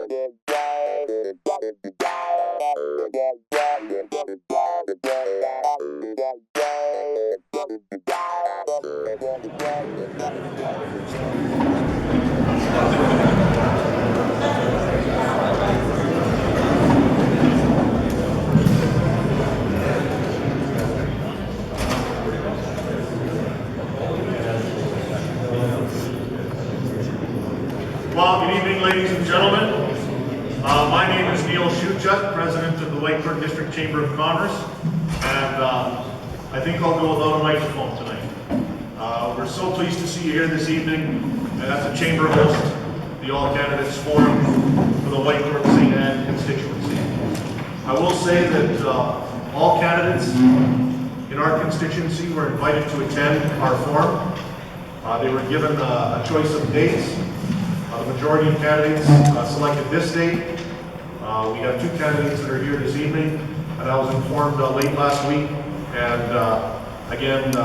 Well, good evening, ladies and gentlemen. My name is Neil Shuchuk, President of the Whitecourt District Chamber of Commerce, and I think I'll go without a microphone tonight. We're so pleased to see you here this evening, and as the Chamber hosts the All Candidates Forum for the Whitecourt St. Anne constituency. I will say that all candidates in our constituency were invited to attend our forum. They were given a choice of dates. The majority of candidates selected this date. We have two candidates that are here this evening, and I was informed late last week, and again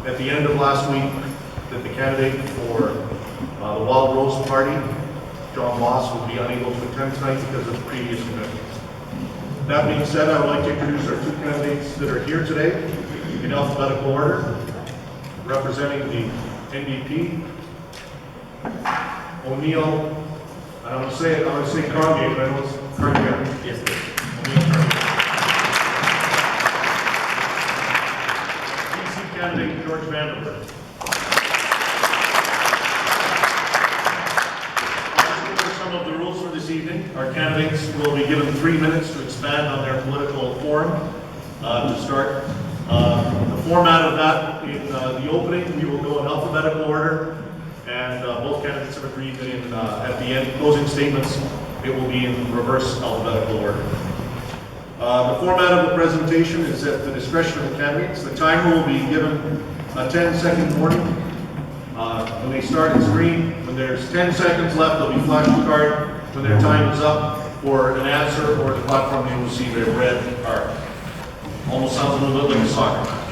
at the end of last week, that the candidate for the Wild Rose Party, John Moss, will be unable to attend tonight because of previous commitments. That being said, I would like to introduce our two candidates that are here today in alphabetical order, representing the NDP. Oneil, I'm going to say Carlier, but I know it's Carlier. Yes, sir. Oneil Carlier. PC candidate George Vanderburg. Some of the rules for this evening. Our candidates will be given 3 minutes to expand on their political forum to start. The format of that, in the opening, we will go in alphabetical order. And both candidates have agreed that at the end, closing statements, it will be in reverse alphabetical order. The format of the presentation is at the discretion of the candidates. The timer will be given a 10-second warning. When they start, it's green. When there's 10 seconds left, they'll be flashed a card. When their time is up for an answer or the platform, they will see their red card. Almost sounds a little bit like a soccer match.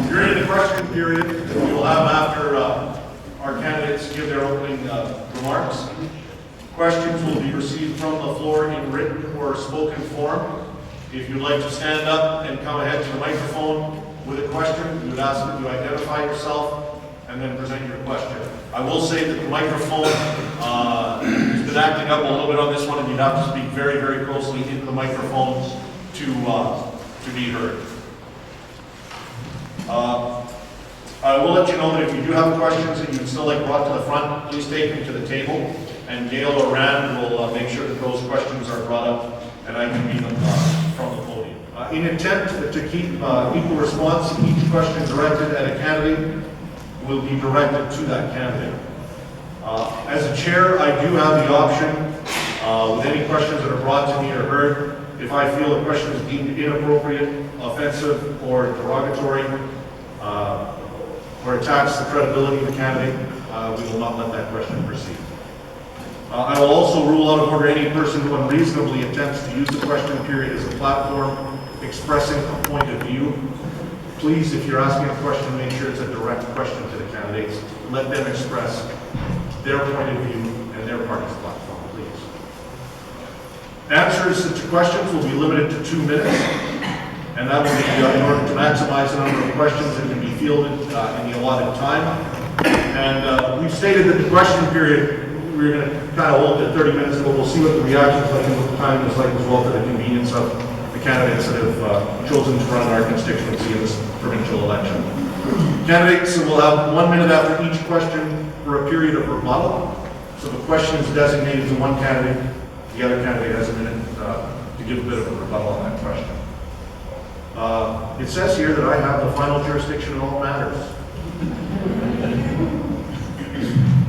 During the question period, we will have after our candidates give their opening remarks. Questions will be received from the floor in written or spoken form. If you'd like to stand up and come ahead to the microphone with a question, we would ask that you identify yourself and then present your question. I will say that the microphone has been acting up a little bit on this one, and you'd have to speak very, very closely into the microphones to be heard. I will let you know that if you do have questions that you'd still like brought to the front, please take them to the table, and Gail or Rand will make sure that those questions are brought up and I can read them from the podium. In attempt to keep equal response, each question directed at a candidate will be directed to that candidate. As a chair, I do have the option with any questions that are brought to me or heard, if I feel a question is deemed inappropriate, offensive, or derogatory, or attacks the credibility of the candidate, we will not let that question proceed. I will also rule out of order any person who unreasonably attempts to use the question period as a platform expressing a point of view. Please, if you're asking a question, make sure it's a direct question to the candidates. Let them express their point of view and their party's platform, please. Answers to questions will be limited to 2 minutes, and that will be in order to maximize the number of questions that can be fielded in the allotted time. And we've stated that the question period, we're going to kind of hold it at 30 minutes, and we'll see what the reactions like and what the time is like as well, to the convenience of the candidates that have chosen to run our constituency in this provincial election. Candidates will have 1 minute after each question for a period of rebuttal. So the question is designated to one candidate, the other candidate has a minute to give a bit of a rebuttal on that question. It says here that I have the final jurisdiction in all matters.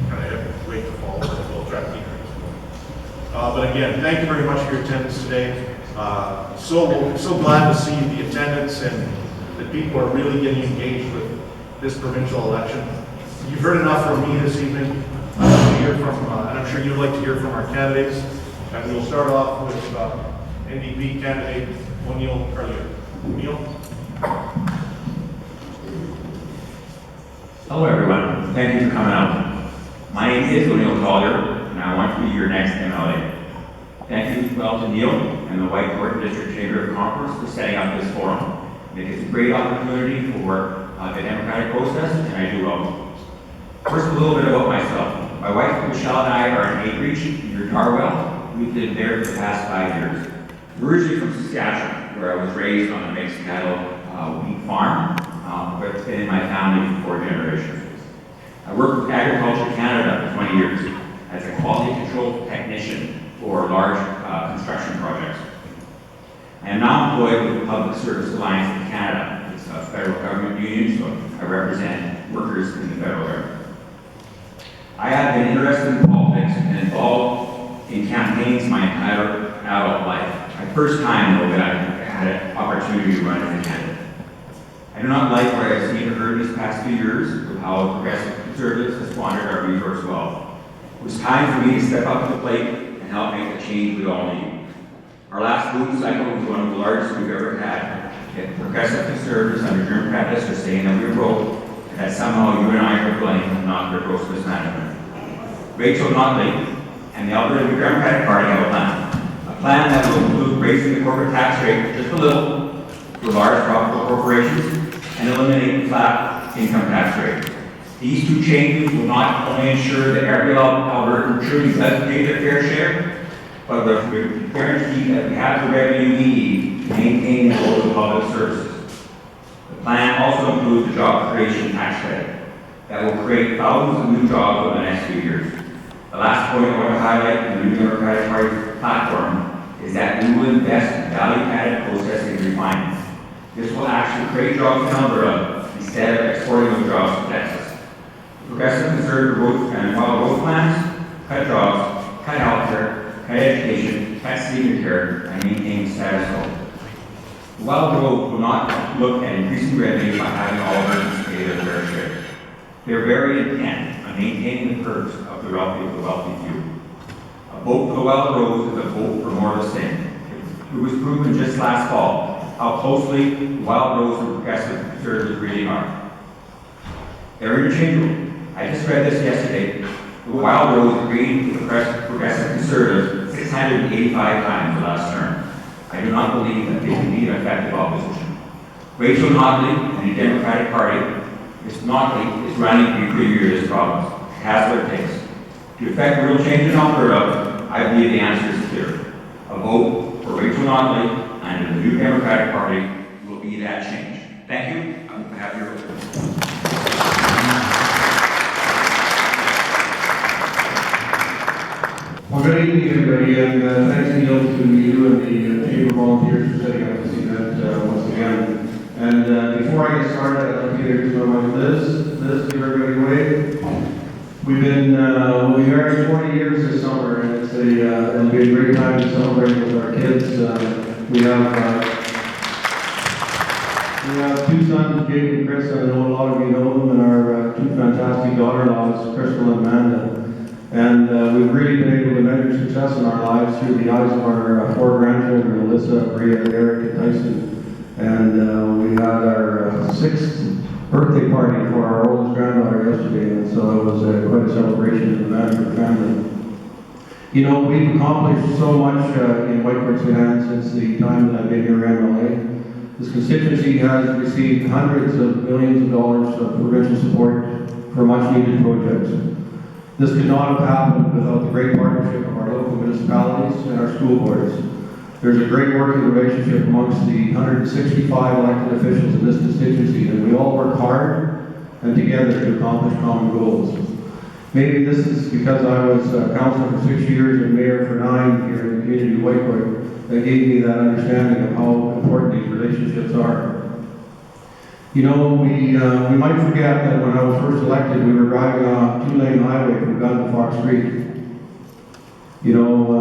Kind of have to wait to follow the full track decrease. But again, thank you very much for your attendance today. So glad to see the attendance and that people are really getting engaged with this provincial election. You've heard enough from me this evening. I'd like to hear from, and I'm sure you'd like to hear from our candidates. And we'll start off with NDP candidate Oneil Carlier. Oneil? Hello everyone, thank you for coming out. My name is Oneil Carlier, and I want to be your next MLA. Thank you well to Neil and the Whitecourt District Chamber of Commerce for setting up this forum. It is a great opportunity for the democratic process, and I do welcome. First, a little bit about myself. My wife, Michelle, and I are in Acreage near Darwell. We've lived there for the past 5 years. We're originally from Saskatchewan, where I was raised on a mixed cattle wheat farm, but it's been in my family for 4 generations. I worked with Agriculture Canada for 20 years as a quality control technician for large construction projects. I am now employed with the Public Service Alliance of Canada. It's a federal government union, so I represent workers in the federal government. I have been interested in politics and involved in campaigns my entire adult life. My first time, though, that I had an opportunity to run as a candidate. I do not like what I've seen or heard these past few years with how progressive conservatives have squandered our resource wealth. It was time for me to step up to the plate and help make the change we all need. Our last boom cycle was one of the largest we've ever had. Yet progressive conservatives under Democrats are saying that we were broke and that somehow you and I are blamed and not their gross mismanagement. Rachel Notley and the Alberta Democratic Party have a plan that will include raising the corporate tax rate just a little for large profitable corporations and eliminating the flat income tax rate. These two changes will not only ensure that every Albertan truly does pay their fair share, but will guarantee that we have the revenue we need to maintain the goals of public services. The plan also includes a job creation tax credit that will create thousands of new jobs over the next few years. The last point I want to highlight in the New Democratic Party platform is that we will invest in value-added processing and refining. This will actually create jobs in Alberta instead of exporting those jobs to Texas. Progressive conservative votes and follow both plans, cut jobs, cut healthcare, cut education, cut senior care, and maintain status quo. The Wild Road will not look at increasing revenue by having all Albertans pay their fair share. They're very intent on maintaining the perks of the wealthy few. A vote for the Wild Rose is a vote for more of the same. It was proven just last fall how closely the Wild Rose and progressive conservatives really are. They're interchangeable. I just read this yesterday. The Wild Rose agreed with the progressive conservatives 685 times the last term. I do not believe that they can be an effective opposition. Rachel Notley and the Democratic Party, Ms. Notley is running to be premier of this province. She has what it takes. To effect real change in Alberta, I believe the answer is clear. A vote for Rachel Notley and the new Democratic Party will be that change. Thank you. I'm happy to vote. Well, good evening, everybody, and thanks, Neil, to you and the Chamber volunteers for setting up this event once again. And before I get started, I'd like to introduce my wife, Liz. Liz, give everybody a wave. We've been we married 40 years this summer, and it'll be a great time to celebrate with our kids. We have 2 sons, Jake and Chris, and I know a lot of you know them, and our 2 fantastic daughter-in-laws, Crystal and Amanda. And we've really been able to measure success in our lives through the eyes of our 4 grandchildren, Alyssa, Bria, Eric, and Tyson. And we had our 6th birthday party for our oldest granddaughter yesterday, and so it was quite a celebration in the Vanderburg family. You know, we've accomplished so much in Whitecourt's hands since the time that I've been here MLA. This constituency has received hundreds of millions of dollars of provincial support for much-needed projects. This could not have happened without the great partnership of our local municipalities and our school boards. There's a great working relationship amongst the 165 elected officials in this constituency, and we all work hard and together to accomplish common goals. Maybe this is because I was councillor for 6 years and mayor for 9 here in the community of Whitecourt that gave me that understanding of how important these relationships are. You know, we might forget that when I was first elected, we were driving on a 2-lane highway from Gun to Fox Street. You know,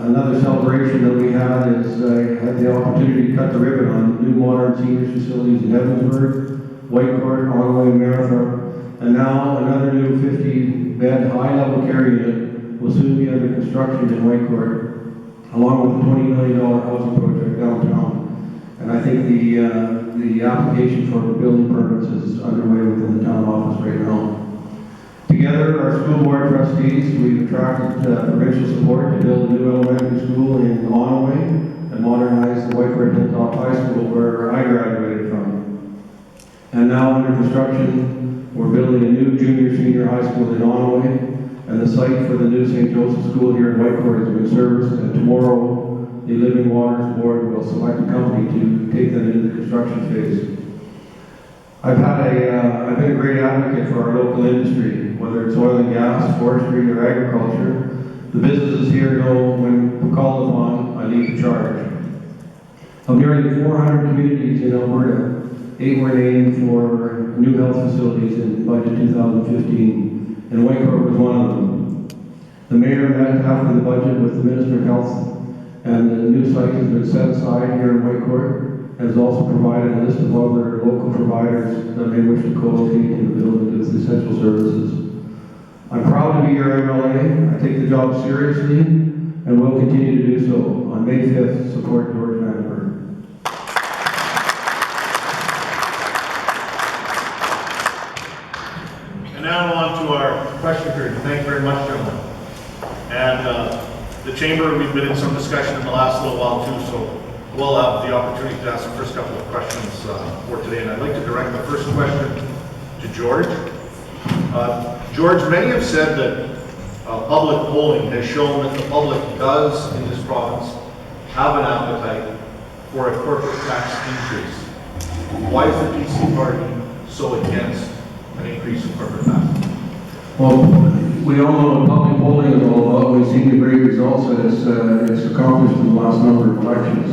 another celebration that we had is I had the opportunity to cut the ribbon on new modern senior facilities in Evansburg, Whitecourt, Oneil, and Marathon, and now another new 50-bed high-level care unit will soon be under construction in Whitecourt, along with a $20 million housing project downtown. And I think the application for building permits is underway within the town office right now. Together, our school board trustees, we've attracted And now under construction, we're building a new junior-senior high school in Oneil, and the site for the new St. Joseph School here in Whitecourt has been serviced, and tomorrow the Living Waters Board will select a company to take them into the construction phase. I've been a great advocate for our local industry, whether it's oil and gas, forestry, or agriculture. The businesses here know when called upon, I lead the charge. Of nearly 400 communities in Alberta, 8 were named for new health facilities in budget 2015, and Whitecourt was one of them. The mayor met after the budget with the Minister of Health, and the new site has been set aside here in Whitecourt, and has also provided a list of other local providers that may wish to co-locate in the building with essential services. I'm proud to be your MLA. I take the job seriously and will continue to do so. On May 5th, support George Vanderburg. And now on to our question period. Thank you very much, gentlemen. And the chamber, we've been in some discussion in the last little while too, so we'll have the opportunity to ask the first couple of questions for today. And I'd like to direct the first question to George. George, many have said that public polling has shown that the public does, in this province, have an appetite for a corporate tax increase. Why is the PC party so against an increase in corporate tax? Well, we all know what public polling is all about. We've seen the great results that it's accomplished in the last number of elections.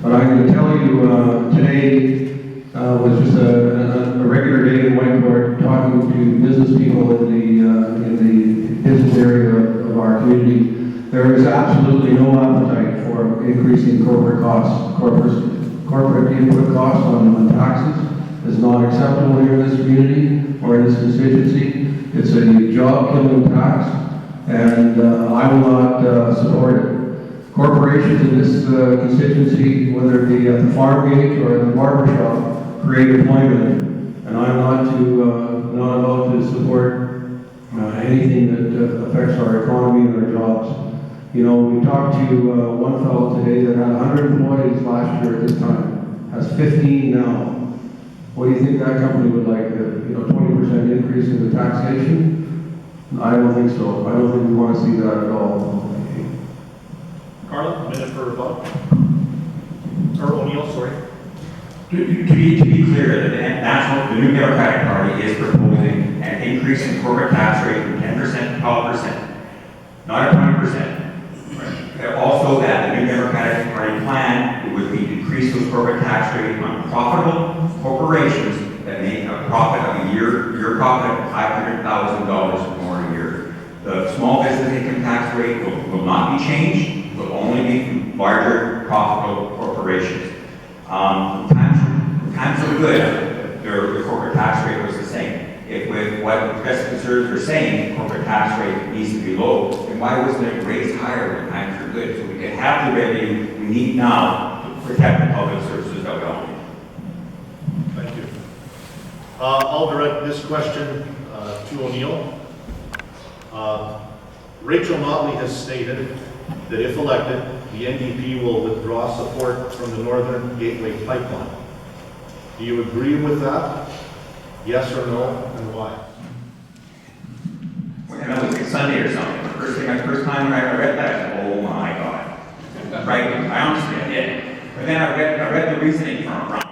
But I'm going to tell you, today was just a regular day in Whitecourt, talking to business people in the business area of our community. There is absolutely no appetite for increasing corporate costs. Corporate input costs on taxes is not acceptable here in this community or in this constituency. It's a job-killing tax, and I will not support it. Corporations in this constituency, whether it be at the farm gate or at the barber shop, create employment, and I'm not about to support anything that affects our economy and our jobs. You know, we talked to one fellow today that had 100 employees last year at this time, has 15 now. What do you think that company would like? 20% increase in the taxation? I don't think so. I don't think we want to see that at all. Carla, a minute for rebuttal. Or Oneil, sorry. To be clear, the New Democratic Party is proposing an increase in corporate tax rate from 10% to 12%, not a 20%. Also, that the New Democratic Party plan would be to increase those corporate tax rates on profitable corporations that make a profit of a year profit of $500,000 or more a year. The small business income tax rate will not be changed. It will only be larger profitable corporations. Times are good. The corporate tax rate was the same. If with what progressive conservatives are saying, corporate tax rate needs to be low, then why wasn't it raised higher when times are good? So we can have the revenue we need now to protect the public services that we all need. Thank you. I'll direct this question to Oneil. Rachel Notley has stated that if elected, the NDP will withdraw support from the Northern Gateway Pipeline. Do you agree with that? Yes or no, and why? When I was like Sunday or something, the first time when I read that, I said, oh my God. Right? I honestly did. But then I read the reasoning from it.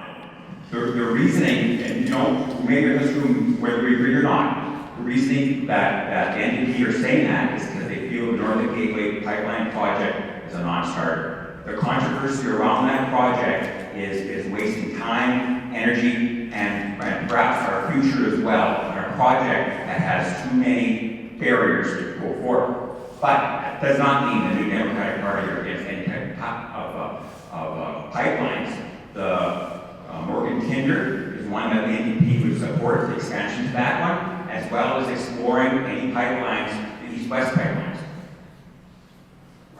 The reasoning, and maybe in this room, whether we agree or not, the reasoning that the NDP are saying that is because they feel the Northern Gateway Pipeline project is a non-starter. The controversy around that project is wasting time, energy, and perhaps our future as well, on a project that has too many barriers to go forward. But that does not mean the New Democratic Party are against any type of pipelines. The Morgan Tinder is one that the NDP would support, the expansion to that one, as well as exploring any pipelines, the east-west pipelines.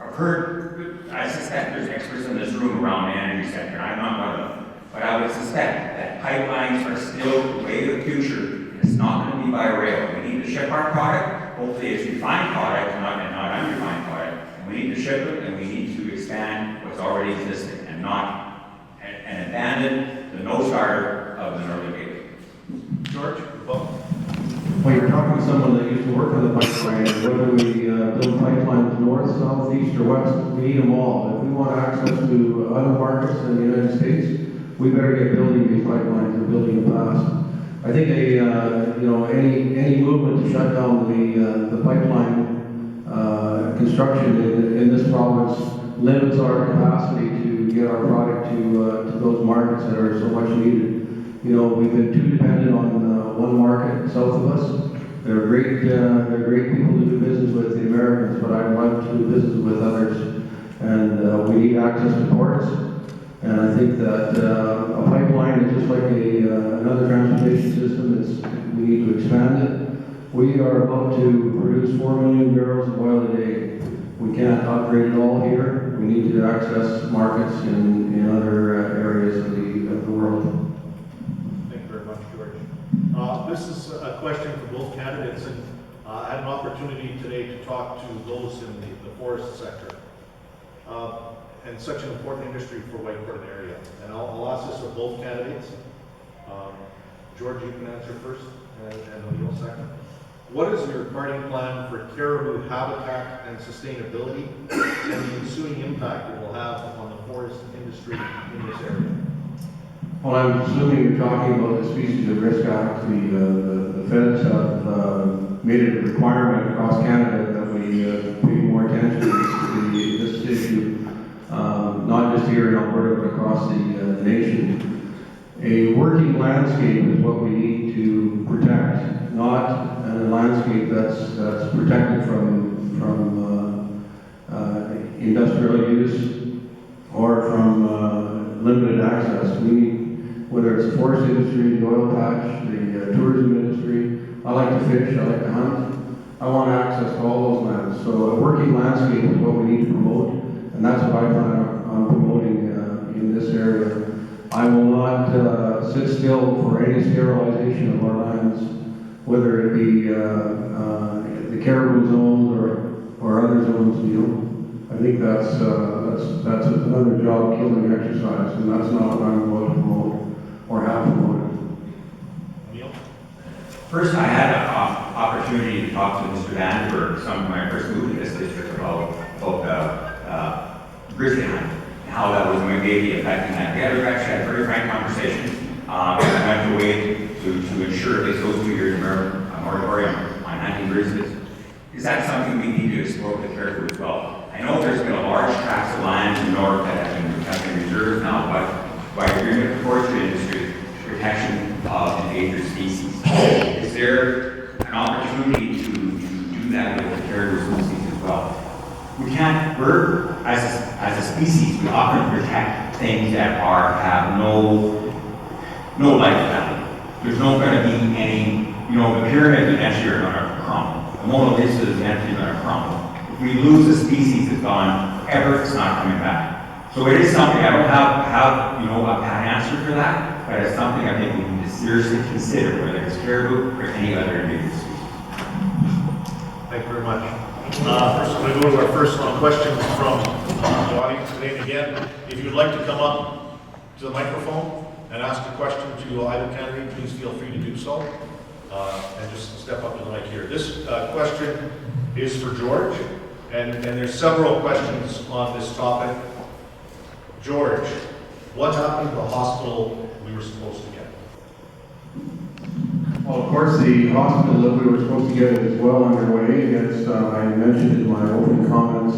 I've heard, I suspect there's experts in this room around the energy sector, I'm not one of them. But I would suspect that pipelines are still the way of the future, and it's not going to be by rail. We need to ship our product, hopefully it's refined product, not unrefined product. And we need to ship it, and we need to expand what's already existing, and not and abandon the no-starter of the Northern Gateway. George? Well, Well, you're talking to someone that used to work on the pipeline, and whether we build pipelines north, south, east, or west, we need them all. If we want access to other markets in the United States, we better get building these pipelines and building them fast. I think any movement to shut down the pipeline construction in this province limits our capacity to get our product to those markets that are so much needed. You know, we've been too dependent on one market south of us. They're great people to do business with, the Americans, but I'd like to do business with others. And we need access to ports. And I think that a pipeline is just like another transportation system. We need to expand it. We are about to produce 4 million barrels of oil a day. We can't upgrade it all here. We need to access markets in other areas of the world. thank you very much, George. This is a question for both candidates, and I had an opportunity today to talk to those in the forest sector. And such an important industry for Whitecourt area. And I'll ask this of both candidates. George, you can answer first, and Oneil second. What is your parting plan for caribou habitat and sustainability and the ensuing impact it will have on the forest industry in this area? Well, I'm assuming you're talking about the Species of Risk Act. The feds have made it a requirement across Canada that we pay more attention to this issue, not just here in Alberta, but across the nation. A working landscape is what we need to protect, not a landscape that's protected from industrial use or from limited access. We need, whether it's the forest industry, the oil patch, the tourism industry. I like to fish, I like to hunt. I want access to all those lands. So a working landscape is what we need to promote, and that's what I plan on promoting in this area. I will not sit still for any sterilization of our lands, whether it be the caribou zones or other zones. I think that's another job killing exercise, and that's not what I'm going to promote or have promoted. Oneil? First, I had an opportunity to talk to Mr. Vanderburg, when I first moved to this district, about grizzly hunting, and how that was maybe affecting that. We actually had very frank conversations. I went away to ensure at least those 2 years a moratorium on hunting grizzlies. Is that something we need to explore with the caribou as well? I know there's been a large tracts of land in the north that have been reserved now, but by agreement with the forestry industry, protection of endangered species. Is there an opportunity to do that with the caribou species as well? We can't, as a species, we often protect things that have no life value. There's not going to be any, the pyramids eventually are going to crumble. The Mona Lisa is eventually going to crumble. If we lose a species that's gone forever, it's not coming back. So it is something, I don't have a pat answer for that, but it's something I think we need to seriously consider, whether it's caribou or any other endangered species. Thank you very much. First, I'm going to go to our first question from the audience today. And again, if you'd like to come up to the microphone and ask a question to either candidate, please feel free to do so. And just step up to the mic here. This question is for George, and there's several questions on this topic. George, what happened to the hospital we were supposed to get? Well, of course, the hospital that we were supposed to get is well underway. I mentioned in my opening comments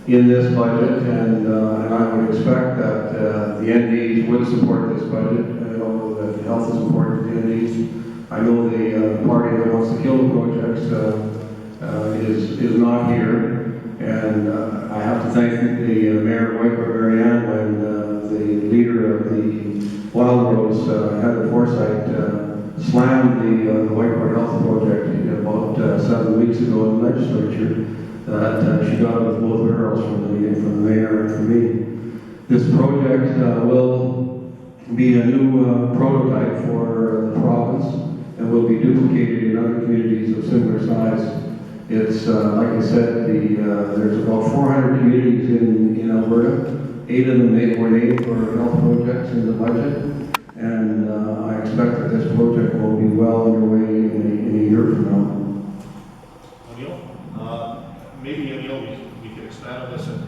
in this budget, and I would expect that the NDs would support this budget. I know that health is important to the NDs. I know the party that wants to kill the projects is not here, and I have to thank the Mayor of Whitecourt, Mary Ann, when the leader of the Wild Rose, Heather Forsyth, slammed the Whitecourt Health Project about 7 weeks ago in the legislature, that she got it with both barrels from the mayor and from me. This project will be a new prototype for the province and will be duplicated in other communities of similar size. It's, like I said, there's about 400 communities in Alberta. 8 of them were named for health projects in the budget. And I expect that this project will be well underway in a year from now. Oneil? Maybe, Oneil, we could expand on this, and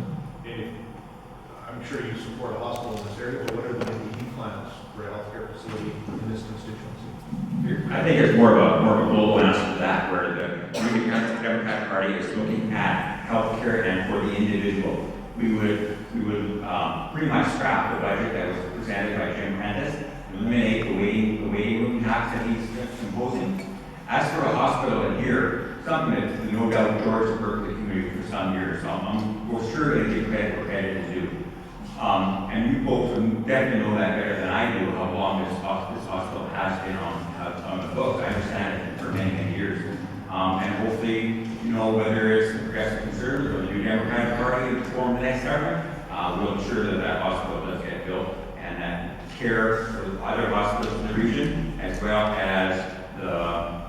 I'm sure you support a hospital in this area, but what are the NDP plans for a healthcare facility in this constituency? I think it's more of a global answer to that, where the Democratic Party is looking at healthcare and for the individual. We would pretty much scrap the budget that was presented by Jim Prentice, eliminate the waiting room tax that he's imposing. As for a hospital in here, something that no doubt George has worked with the community for some years, so I'm sure it'll give credit where credit is due. And you folks would definitely know that better than I do, how long this hospital has been on the books. I understand it for many, many years. And hopefully, whether it's the Progressive Conservatives or the New Democratic Party to form the next government, we'll ensure that that hospital does get built and that care for other hospitals in the region, as well as the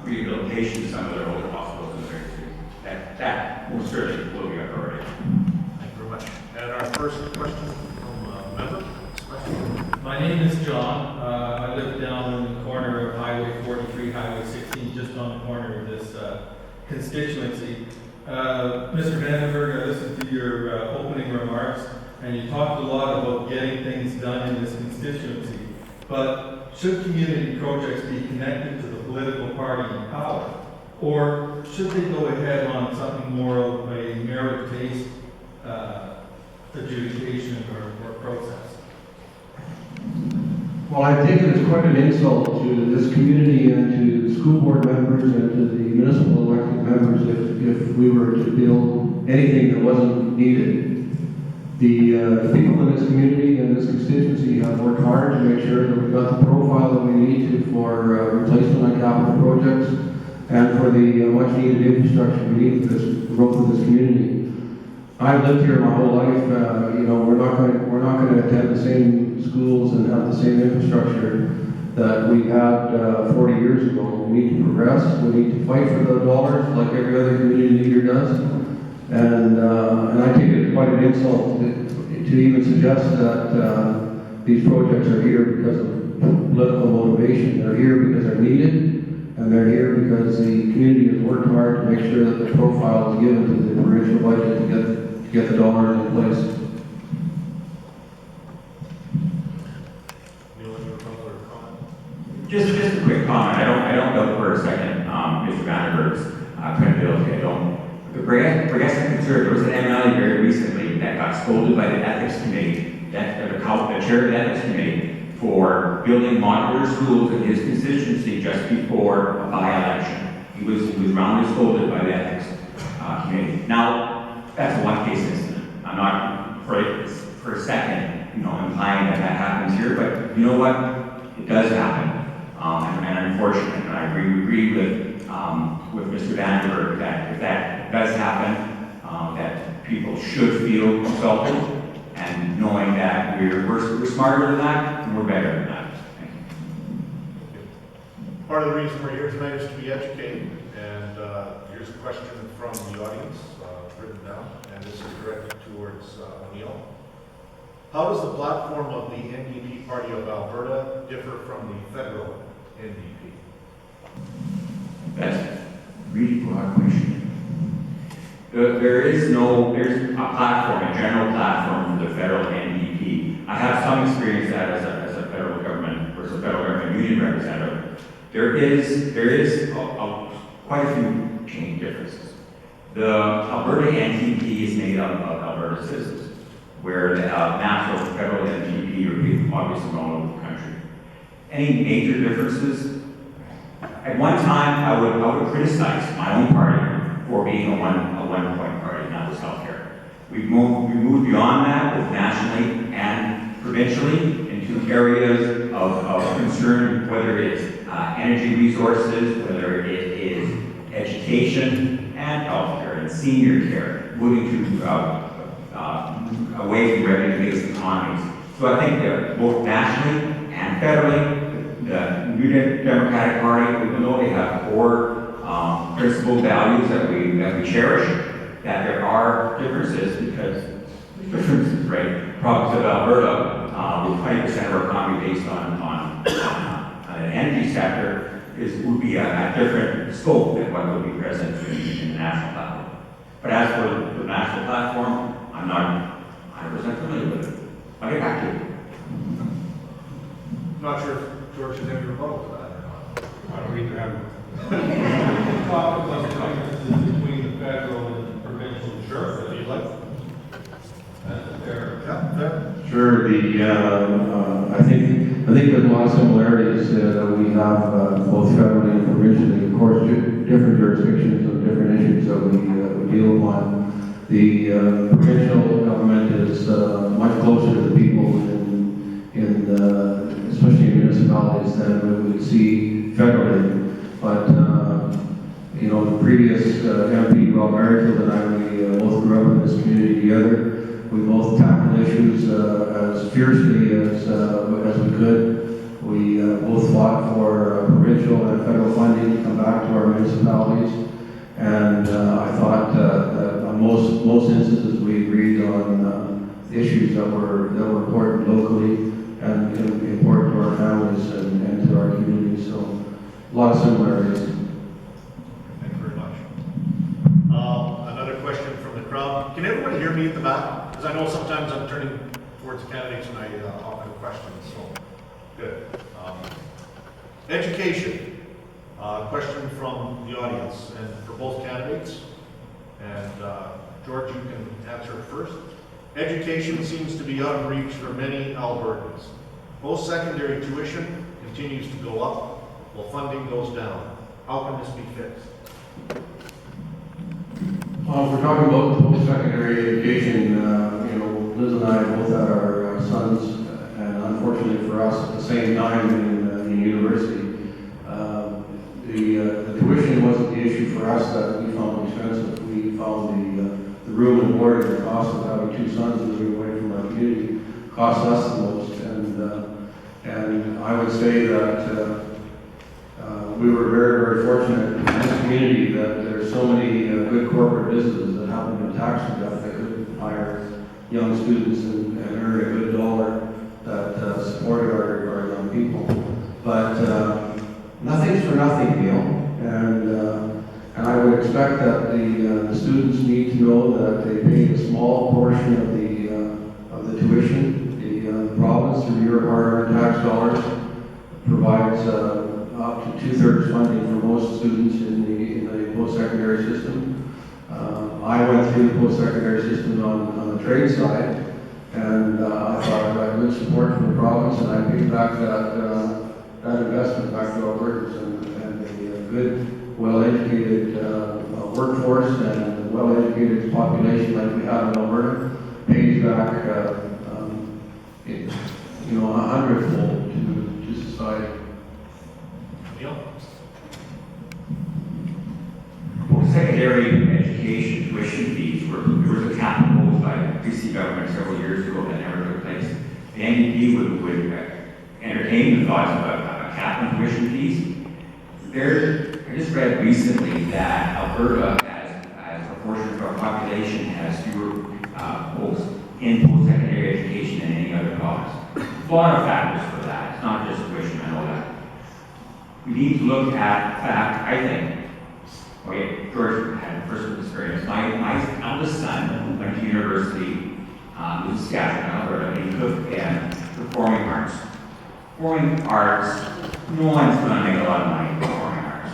rehabilitation of some of their older hospitals in the area. That will certainly will be a priority. Thank you very much. And our first question from a member. My name is John. I live down in the corner of Highway 43, Highway 16, just on the corner of this constituency. Mr. Vanderburg, I listened to your opening remarks, and you talked a lot about getting things done in this constituency. But should community projects be connected to the political party in power? Or should they go ahead on something more of a merit-based adjudication or process? Well, I think it is quite an insult to this community and to the school board members and to the municipal elected members if we were to build anything that wasn't needed. The people in this community and this constituency have worked hard to make sure that we've got the profile that we need to for replacement on capital projects and for the much needed infrastructure we need for this growth of this community. I've lived here my whole life. We're not going to attend the same schools and have the same infrastructure that we had 40 years ago. We need to progress. We need to fight for the dollars like every other community leader does. And I think it's quite an insult to even suggest that these projects are here because of political motivation. They're here because they're needed, and they're here because the community has worked hard to make sure that the profile is given to the provincial budget to get the dollars in place. Just a quick comment. I don't know for a second Mr. Vanderburg's credibility. I don't. The Progressive Conservative, there was an MLA very recently that got scolded by the Ethics Committee, the chair of the Ethics Committee, for building modular schools in his constituency just before a by-election. He was roundly scolded by the Ethics Committee. Now, that's a one-case incident. I'm not for a second, implying that happens here, but you know what? It does happen. And unfortunate, and I agree with Mr. Vanderburg that if that does happen, that people should feel consulted, and knowing that we're smarter than that and we're better than that. Thank you. Part of the reason we're here tonight is to be educated, and here's a question from the audience, written down, and this is directed towards Oneil. How does the platform of the NDP Party of Alberta differ from the federal NDP? That's a really broad question. There's a platform, a general platform for the federal NDP. I have some experience with that as a federal government union representative. There is quite a few change differences. The Alberta NDP is made up of Alberta citizens, where the national federal NDP are people obviously all over the country. Any major differences? At one time, I would criticize my own party for being a one-point party, and that was healthcare. We moved beyond that, both nationally and provincially, into areas of concern, whether it's energy resources, whether it is education and healthcare and senior care, moving to away from revenue-based economies. So I think that both nationally and federally, the New Democratic Party, even though they have core principal values that we cherish, that there are differences because right? Province of Alberta with 20% of our economy based on an energy sector, would be a different scope than what would be present in the national platform. But as for the national platform, I'm not 100% familiar with it. I'll get back to you. Not sure if George has any rebuttal to that or not. I don't either have. Talk about the differences between the federal and provincial. Sure, if you'd like. That's fair. Yeah, there. Sure, I think there's a lot of similarities that we have both federally and provincially. Of course, different jurisdictions and different issues that we deal upon. The provincial government is much closer to the people especially in municipalities than we would see federally. But the previous MP, Rob Merrifield, and I, we both grew up in this community together. We both tackled issues as fiercely as we could. We both fought for provincial and federal funding to come back to our municipalities. And I thought that on most instances we agreed on issues that were important locally and important to our families and to our communities. So a lot of similarities. Thank you very much. Another question from the crowd. Can everybody hear me at the back? Because I know sometimes I'm turning towards the candidates and I often have questions, so good. Education. Question from the audience and for both candidates. And George, you can answer it first. Education seems to be out of reach for many Albertans. Post-secondary tuition continues to go up while funding goes down. How can this be fixed? Well, if we're talking about post-secondary education, Liz and I both had our sons, and unfortunately for us, at the same time in university. The tuition wasn't the issue for us that we found expensive. We found the room and board and the cost of having two sons living away from our community cost us the most. And I would say that we were very, very fortunate in this community that there's so many good corporate businesses that haven't been taxed to death that could hire young students and earn a good dollar that supported our young people. But nothing's for nothing, Neil. And I would expect that the students need to know that they pay a small portion of the tuition. The province, through your hard-earned tax dollars, provides up to 2/3 funding for most students in the post-secondary system. I went through the post-secondary system on the trade side, and I thought I got good support from the province, and I paid back that investment back to Albertans, and a good, well-educated workforce and a well-educated population like we have in Alberta pays back a hundredfold to society. Neil? Post-secondary education tuition fees there was a cap imposed by the BC government several years ago that never took place. The NDP would entertain the thoughts about a cap on tuition fees. I just read recently that Alberta, as a portion of our population, has fewer folks in post-secondary education than any other province. A lot of factors for that. It's not just tuition, I know that. We need to look at fact, I think. Okay, George had personal experience. My eldest son went to university in Saskatchewan, Alberta, and he took performing arts. Performing arts, no one's going to make a lot of money in performing arts.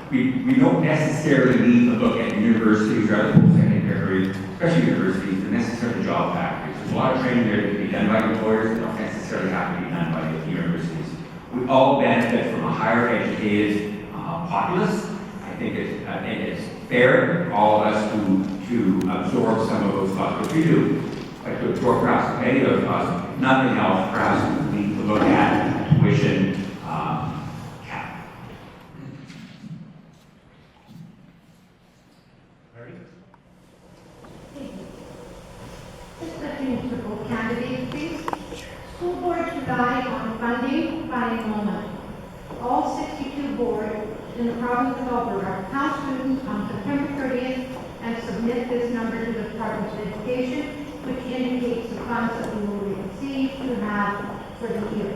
We don't necessarily need to look at universities or other post-secondary, especially universities, the necessary job factories. There's a lot of training there that can be done by employers that don't necessarily have to be done by the universities. We all benefit from a higher educated populace. I think it's fair for all of us to absorb some of those costs, which we do. But to absorb perhaps many of those costs, if nothing else, perhaps we need to look at tuition cap. Mary? This question is for both candidates, please. School boards rely on funding by enrollment. All 62 boards in the province of Alberta count students on September 30th and submit this number to the Department of Education, which indicates the funds that we will for the year.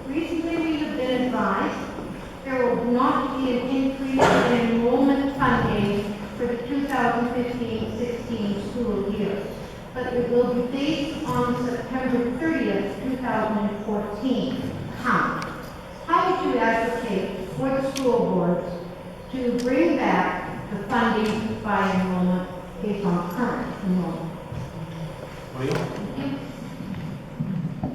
Recently, we have been advised there will not be an increase in enrollment funding for the 2015-16 school year, but it will be based on September 30th, 2014 count. How would you advocate for the school boards to bring back the funding by enrollment based on current enrollment?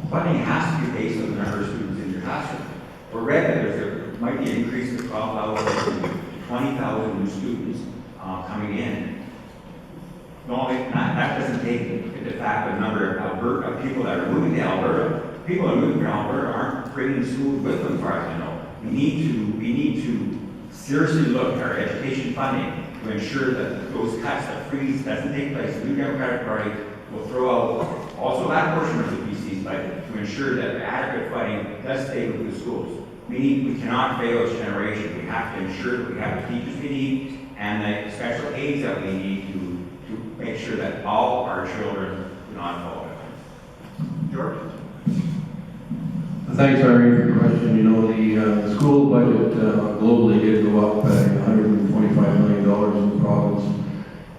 Funding has to be based on the number of students in your classroom. We're read that there might be an increase of 12,000 to 20,000 new students coming in. No, that doesn't take the fact of the number of people that are moving to Alberta. People that are moving to Alberta aren't bringing schools with them, as far as I know. We need to seriously look at our education funding to ensure that those cuts, that freeze doesn't take place. The New Democratic Party will throw out also that portion of the BC's budget to ensure that adequate funding does stay with the schools. We cannot fail this generation. We have to ensure that we have the teachers we need and the special aids that we need to make sure that all our children do not fall behind. George? Thanks, Irene, for your question. You know, the school budget globally did go up $125 million in the province.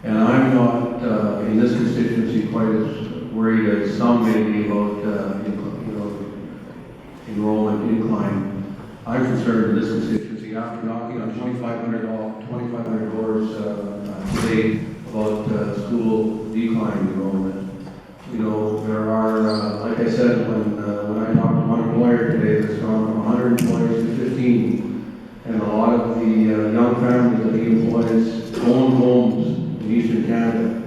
And I'm not, in this constituency, quite as worried as some may be about, enrollment incline. I'm concerned in this constituency, after knocking on 2,500 doors today about school decline enrollment. You know, there are, like I said, when I talked to one employer today, that's gone from 100 employees to 15. And a lot of the young families that he employs own homes in Eastern Canada.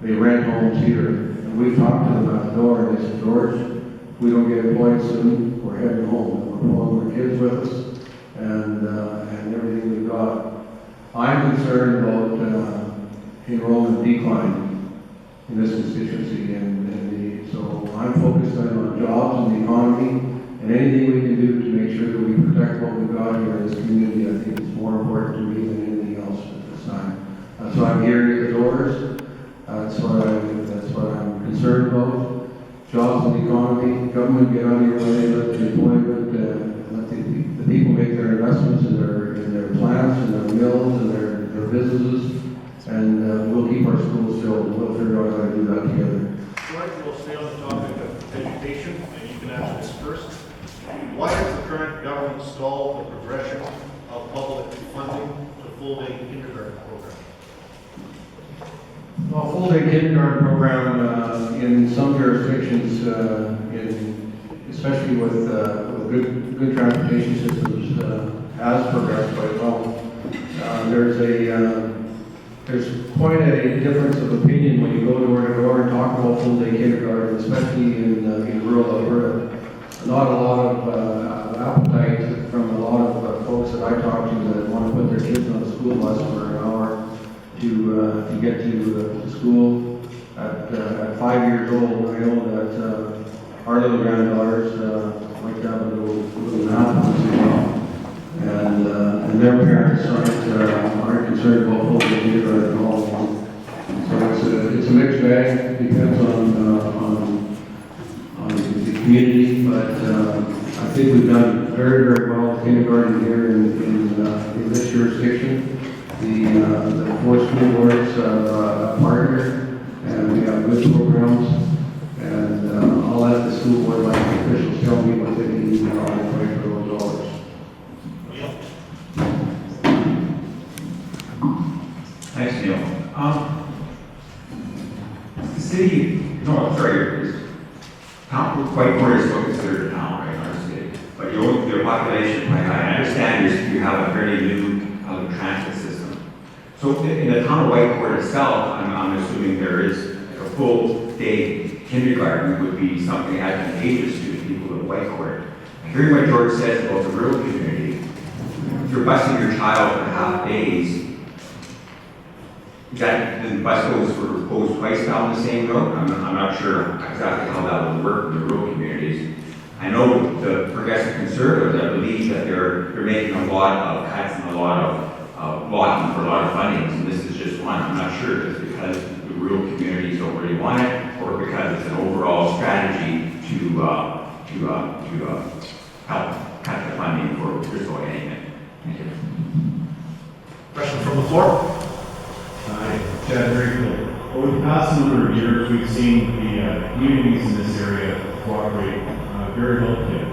They rent homes here. And we've talked to them at the door, and they said, George, if we don't get employed soon, we're heading home. We're pulling our kids with us and everything we've got. I'm concerned about enrollment decline in this constituency, so I'm focused on jobs and the economy, and anything we can do to make sure that we protect what we've got here in this community, I think is more important to me than anything else at this time. That's why I'm here at the doors. That's what I'm concerned about. Jobs and the economy, government get out of your way, let the employment, let the people make their investments in their plants and their mills and their businesses, and we'll keep our schools filled. We'll figure out how to do that together. George, we'll stay on the topic of education, and you can answer this first. Why has the current government stalled the progression of public funding to full-day kindergarten program? Well, full-day kindergarten program in some jurisdictions, especially with good transportation systems, has progressed quite well. There's quite a difference of opinion when you go door to door and talk about full-day kindergarten, especially in rural Alberta. Not a lot of appetite from a lot of folks that I talk to that want to put their kids on a school bus for an hour to get to school. At 5 years old, I know that our little granddaughters like to have a little nap once in a while. And their parents aren't concerned about full-day kindergarten at all. So it's a mixed bag. It depends on the community, but I think we've done very, very well with kindergarten here in this jurisdiction. The four school boards partner, and we have good programs. And I'll let the school board officials tell me what they need to pay for those dollars. Thanks, Neil. The city, Whitecourt is still considered a town, right, not a city. But your population, I understand you have a very new public transit system. So in the town of Whitecourt itself, I'm assuming there is a full day kindergarten would be something advantageous to the people of Whitecourt. Hearing what George says about the rural community, if you're busing your child for half days, that the bus goes twice down the same road. I'm not sure exactly how that would work in the rural communities. I know the progressive conservatives, I believe that they're making a lot of cuts and a lot of blocking for a lot of fundings, and this is just one. I'm not sure if it's because the rural communities don't really want it, or because it's an overall strategy to help cut the funding for Fiscal anything. Thank you. Question from the floor? Hi, Chad, very cool. Over the past number of years, we've seen the communities in this area cooperate very well together.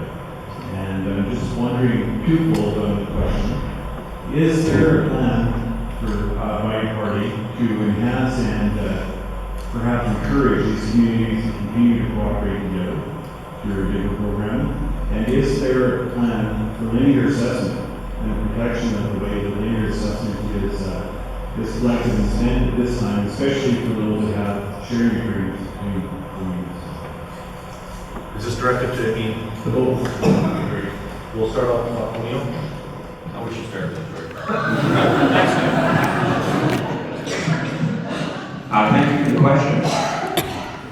And I'm just wondering, twofold on the question. Is there a plan for Whitecourt to enhance and perhaps encourage these communities to continue to cooperate together through a different program? And is there a plan for linear assessment and the protection of the way the linear assessment is collected and spent at this time, especially for those that have sharing agreements between communities? Is this directed to any? The both. We'll start off with Oneil. How would you start that? Thank you for the question.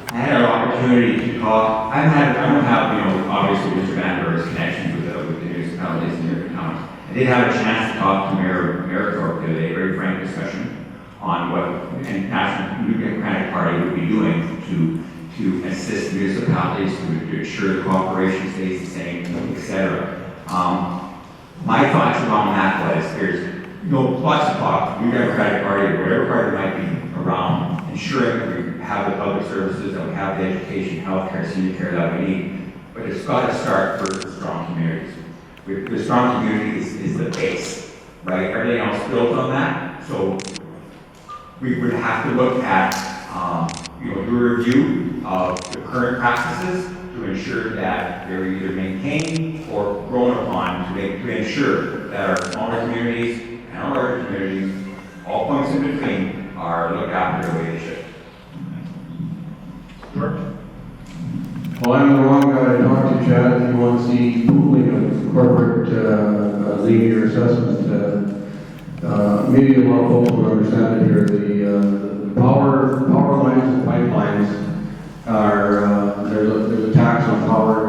I had an opportunity to talk. I don't have, obviously Mr. Vanderburg's connections with the municipalities in different towns. I did have a chance to talk to Mayor Thorpe today, a very frank discussion on what the National Democratic Party would be doing to assist municipalities to ensure the cooperation stays the same, etc. My thoughts around that was there's lots of talk, New Democratic Party, or whatever party might be around, ensuring that we have the public services, that we have the education, healthcare, senior care that we need. But it's got to start first with strong communities. The strong communities is the base, right? Everything else built on that. So we would have to look at, do a review of the current practices to ensure that they're either maintained or grown upon to ensure that our smaller communities and our larger communities, all points in between, are looked after the way they should. Well, I'm the wrong guy to talk to, Chad, if you want to see pooling of corporate linear assessment. Maybe a lot of folks will understand it here. The power lines and pipelines are, there's a tax on power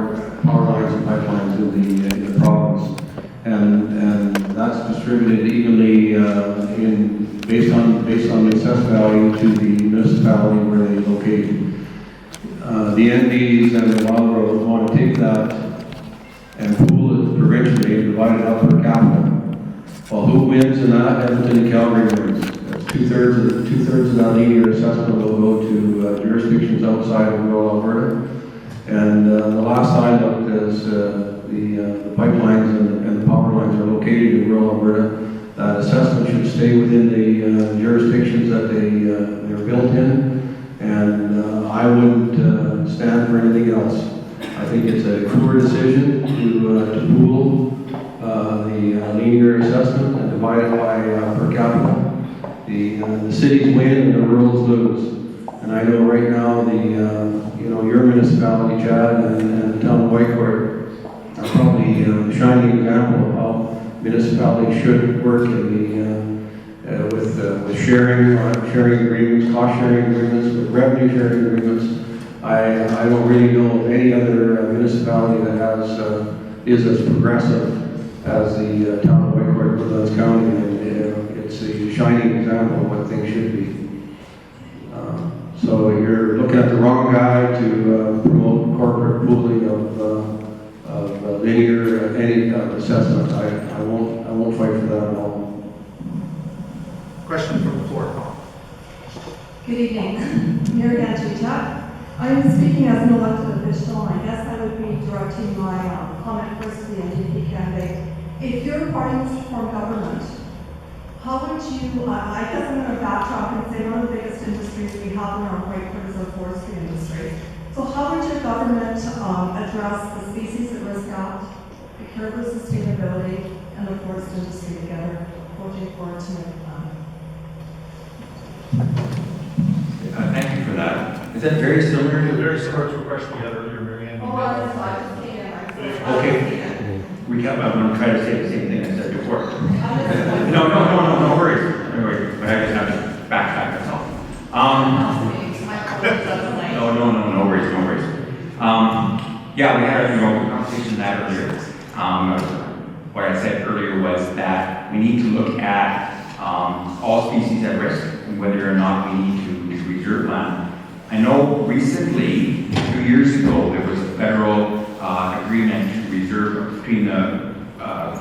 lines and pipelines in the province. And that's distributed evenly based on the assessed value to the municipality where they locate. The NDs and the Wildrows want to take that and pool it provincially and divide it up per capita. Well, who wins in that? Edmonton and Calgary wins. That's two-thirds of that linear assessment will go to jurisdictions outside of rural Alberta. And the last I looked is the pipelines and the power lines are located in rural Alberta. That assessment should stay within the jurisdictions that they're built in. And I wouldn't stand for anything else. I think it's a poor decision to pool the linear assessment and divide it by per capita. The cities win and the rurals lose. And I know right now your municipality, Chad, and the town of Whitecourt are probably a shining example of how municipalities should work in with sharing agreements, cost sharing agreements, with revenue sharing agreements. I don't really know of any other municipality that is as progressive as the town of Whitecourt, Woodlands County. And it's a shining example of what things should be. So you're looking at the wrong guy to promote corporate pooling of linear any assessment. I won't fight for that at all. Question from the floor. Good evening. Mary Ann Chuchak. I'm speaking as an elected official, and I guess I would be directing my comment first to the NDP candidate. If you're party to form government, how would you, I guess I'm going to backtrack and say one of the biggest industries we have in our Whitecourt is the forestry industry. So how would your government address the Species at Risk Act, the Caribou Sustainability, and the forest industry together, looking forward to make a plan? Thank you for that. Is that very similar to Very similar to a question we had earlier, Mary Ann. Okay. I'm going to try to say the same thing I said before. No worries. No worries. But I just have to backtrack myself. No worries. Yeah, we had a conversation on that earlier. What I said earlier was that we need to look at all species at risk and whether or not we need to reserve land. I know recently, 2 years ago, there was a federal agreement to reserve between the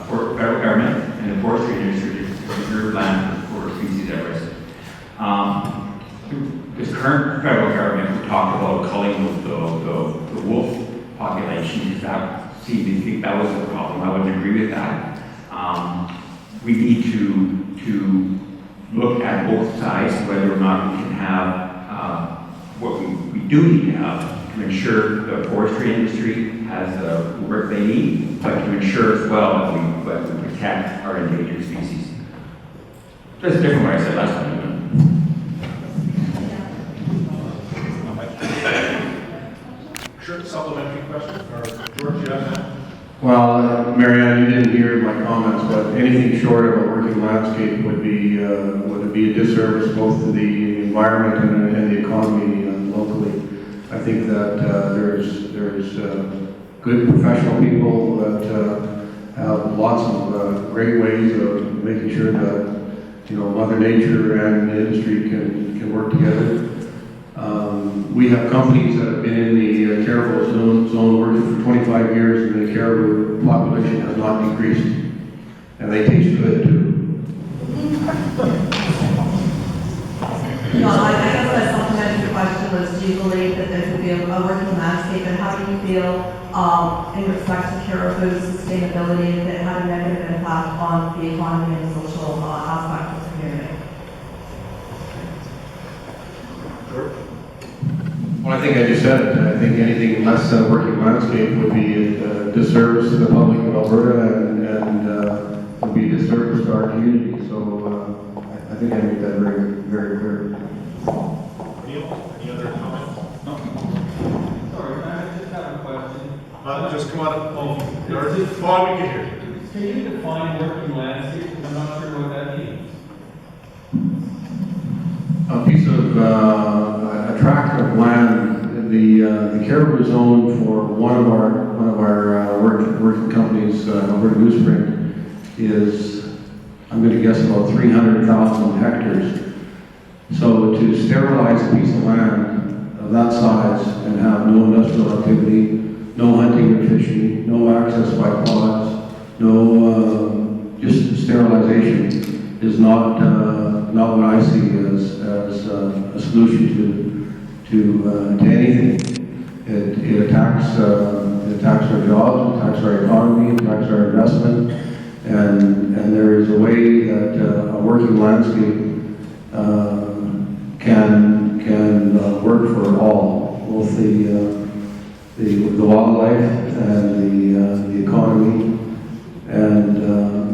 federal government and the forestry industry to reserve land for species at risk. This current federal government talked about culling the wolf population. Does that seem to think that was a problem? I wouldn't agree with that. We need to look at both sides, whether or not we can have what we do need to have to ensure the forestry industry has the work they need, but to ensure as well that we protect our endangered species. That's different what I said last time. Sure, supplementary question, or George, you have that? Well, Marianne, you didn't hear my comments, but anything short of a working landscape would be a disservice both to the environment and the economy locally. I think that there's good professional people that have lots of great ways of making sure that Mother Nature and the industry can work together. We have companies that have been in the caribou zone working for 25 years, and the caribou population has not decreased, and they taste good too. No, I guess my supplementary question was, do you believe that there could be a working landscape, and how do you feel in respect to caribou sustainability, if it had a negative impact on the economy and social aspect of the community? George? Well, I think I just said it. I think anything less than a working landscape would be a disservice to the public of Alberta and would be a disservice to our community. So I think I made that very, very clear. Neil, any other comments? Sorry, I just have a question. Just come on. Oh, we can hear you. Can you define working landscape? I'm not sure what that means. A piece of a tract of land, the caribou zone for one of our working companies, Alberta Newsprint, is, I'm going to guess, about 300,000 hectares. So to sterilize a piece of land of that size and have no industrial activity, no hunting and fishing, no access by pods, no just sterilization is not what I see as a solution to anything. It attacks our jobs, it attacks our economy, it attacks our investment, and there is a way that a working landscape can work for all, both the wildlife and the economy, and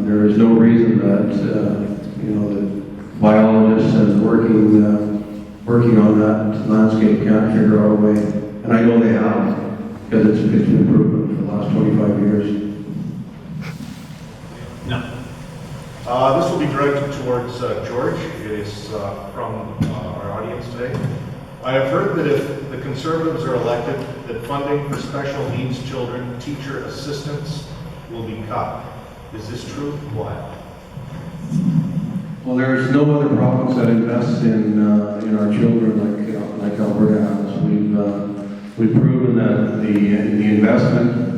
there is no reason that that biologists and working on that landscape can't figure out a way, and I know they have, because it's been improvement for the last 25 years. This will be directed towards George. It is from our audience today. I have heard that if the Conservatives are elected, that funding for special needs children, teacher assistance, will be cut. Is this true? Why? Well, there's no other province that invests in our children like Alberta has. We've proven that the investment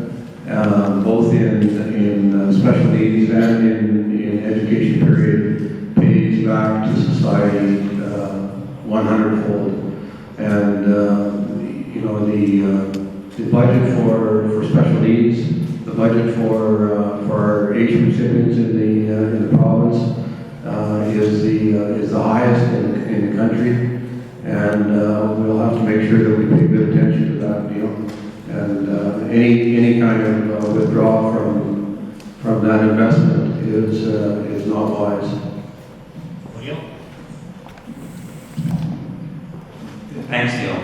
both in special needs and in education period pays back to society 100-fold. And the budget for special needs, the budget for our age recipients in the province is the highest in the country, and we'll have to make sure that we pay good attention to that deal. And any kind of withdrawal from that investment is not wise. Oneil? Thanks, Neil.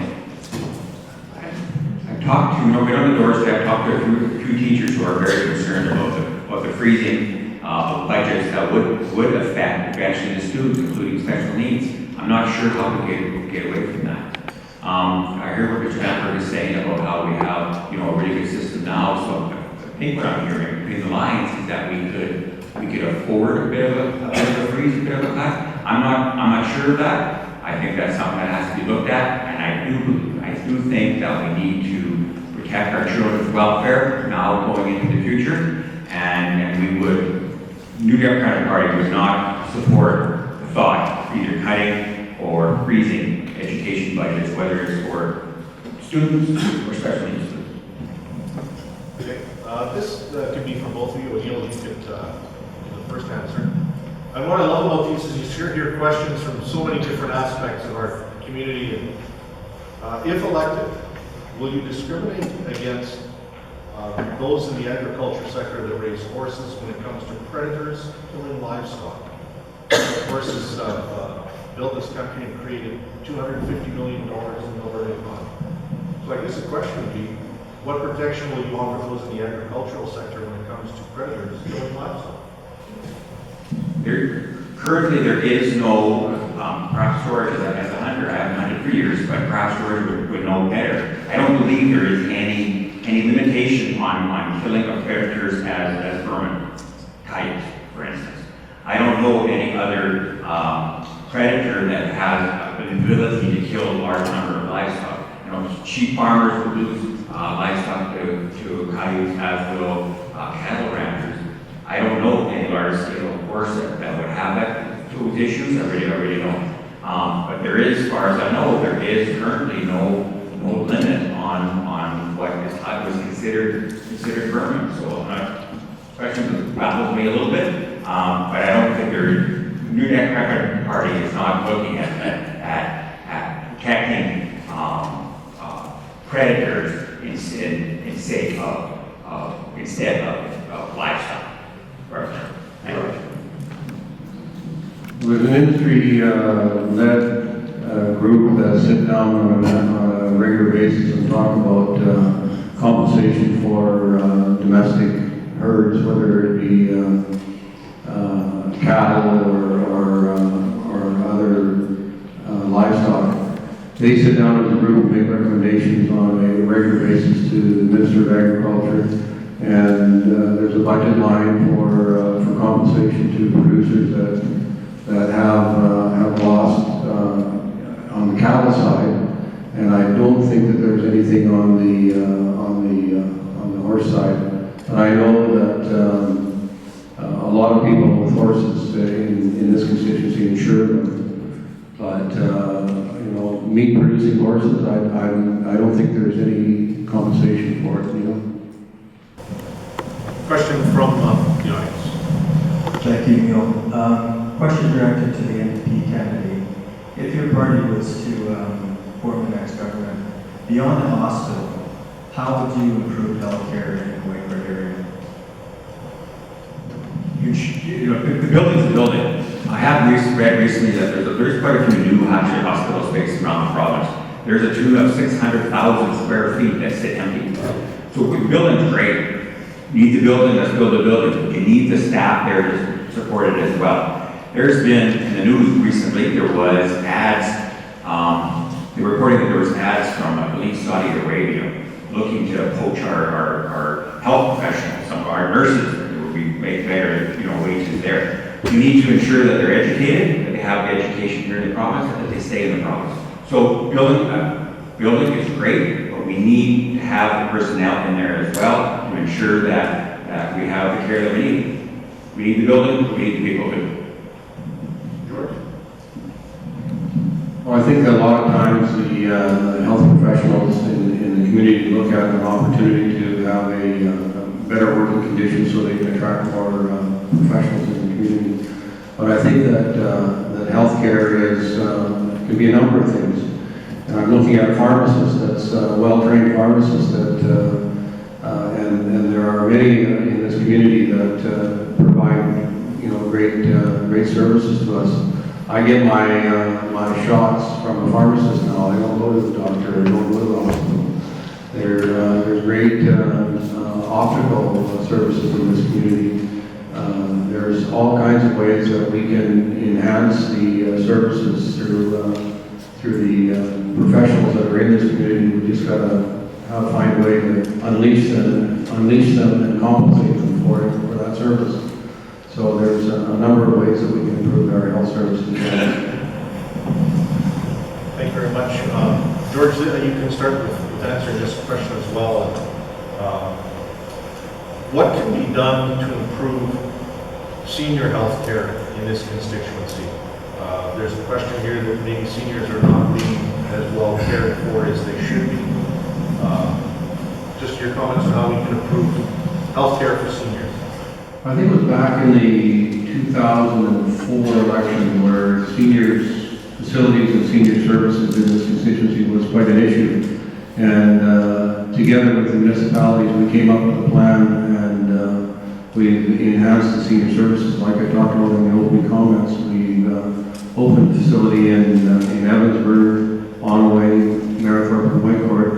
I've talked to, right on the doorstep, I've talked to a few teachers who are very concerned about the freezing of budgets that would affect eventually the students, including special needs. I'm not sure how we get away from that. I heard what Mr. Vanderburg is saying about how we have, a really good system now. So I think what I'm hearing between the lines is that we could afford a bit of a freeze, a bit of a cut. I'm not sure of that. I think that's something that has to be looked at, and I do think that we need to protect our children's welfare now going into the future, and we would, New Democratic Party would not support the thought of either cutting or freezing education budgets, whether it's for students or special needs students. Okay, this could be for both of you. Oneil, you could the first answer. And what I love about these is you sure hear questions from so many different aspects of our community. And if elected, will you discriminate against those in the agriculture sector that raise horses when it comes to predators killing livestock? Horses built this country and created $250 million in the already economy. So I guess the question would be, what protection will you offer those in the agricultural sector when it comes to predators killing livestock? Currently, there is no craft storage as a hunter. I haven't hunted for years, but craft storage would know better. I don't believe there is any limitation on killing of predators as vermin, kites, for instance. I don't know of any other predator that has an ability to kill a large number of livestock. You know, sheep farmers would lose livestock to coyotes, as will cattle ranchers. I don't know of any large scale horse that would have those issues. I really don't. But there is, as far as I know, there is currently no limit on what was considered vermin. So question baffles me a little bit. But I don't think New Democratic Party is not looking at protecting predators instead of livestock. There's an industry-led group that sit down on a regular basis and talk about compensation for domestic herds, whether it be cattle or other livestock. They sit down as a group and make recommendations on a regular basis to the Minister of Agriculture. And there's a budget line for compensation to producers that have lost on the cattle side, and I don't think that there's anything on the horse side. And I know that a lot of people with horses in this constituency insure them, but you know, meat producing horses, I don't think there's any compensation for it. You know. Question from the audience. Thank you, Neil. Question directed to the NDP candidate. If your party was to form the next government, beyond the hospital, how would you improve healthcare in the Whitecourt area? The building's a building. I have read recently that there's quite a few new hospital spaces around the province. There's a tune of 600,000 square feet that sit empty. So the building's great. You need the building, let's build a building. You need the staff there to support it as well. There's been, in the news recently, there was ads, they were reporting that there was ads from, I believe, Saudi Arabia looking to poach our health professionals, some of our nurses, that would be make better, wages there. You need to ensure that they're educated, that they have the education here in the province, and that they stay in the province. So building is great, but we need to have the personnel in there as well to ensure that we have the care that we need. We need the building, we need the people too. George? Well, I think a lot of times the health professionals in the community look at an opportunity to have a better working conditions so they can attract more professionals in the community. But I think that healthcare can be a number of things. And I'm looking at a pharmacist that's a well-trained pharmacist and there are many in this community that provide great services to us. I get my shots from a pharmacist now. I don't go to the doctor. I don't go to the hospital. There's great optical services in this community. There's all kinds of ways that we can enhance the services through the professionals that are in this community. We just gotta find a way to unleash them and compensate them for that service. So there's a number of ways that we can improve our health services. Thank you very much. George, you can start with with answering this question as well. What can be done to improve senior health care in this constituency? There's a question here that maybe seniors are not being as well cared for as they should be. Just your comments on how we can improve health care for seniors. I think it was back in the 2004 election where seniors facilities and senior services in this constituency was quite an issue. And together with the municipalities, we came up with a plan and we enhanced the senior services. Like I talked about in the opening comments, we opened a facility in Evansburg, Oneil, Carlier, and Whitecourt.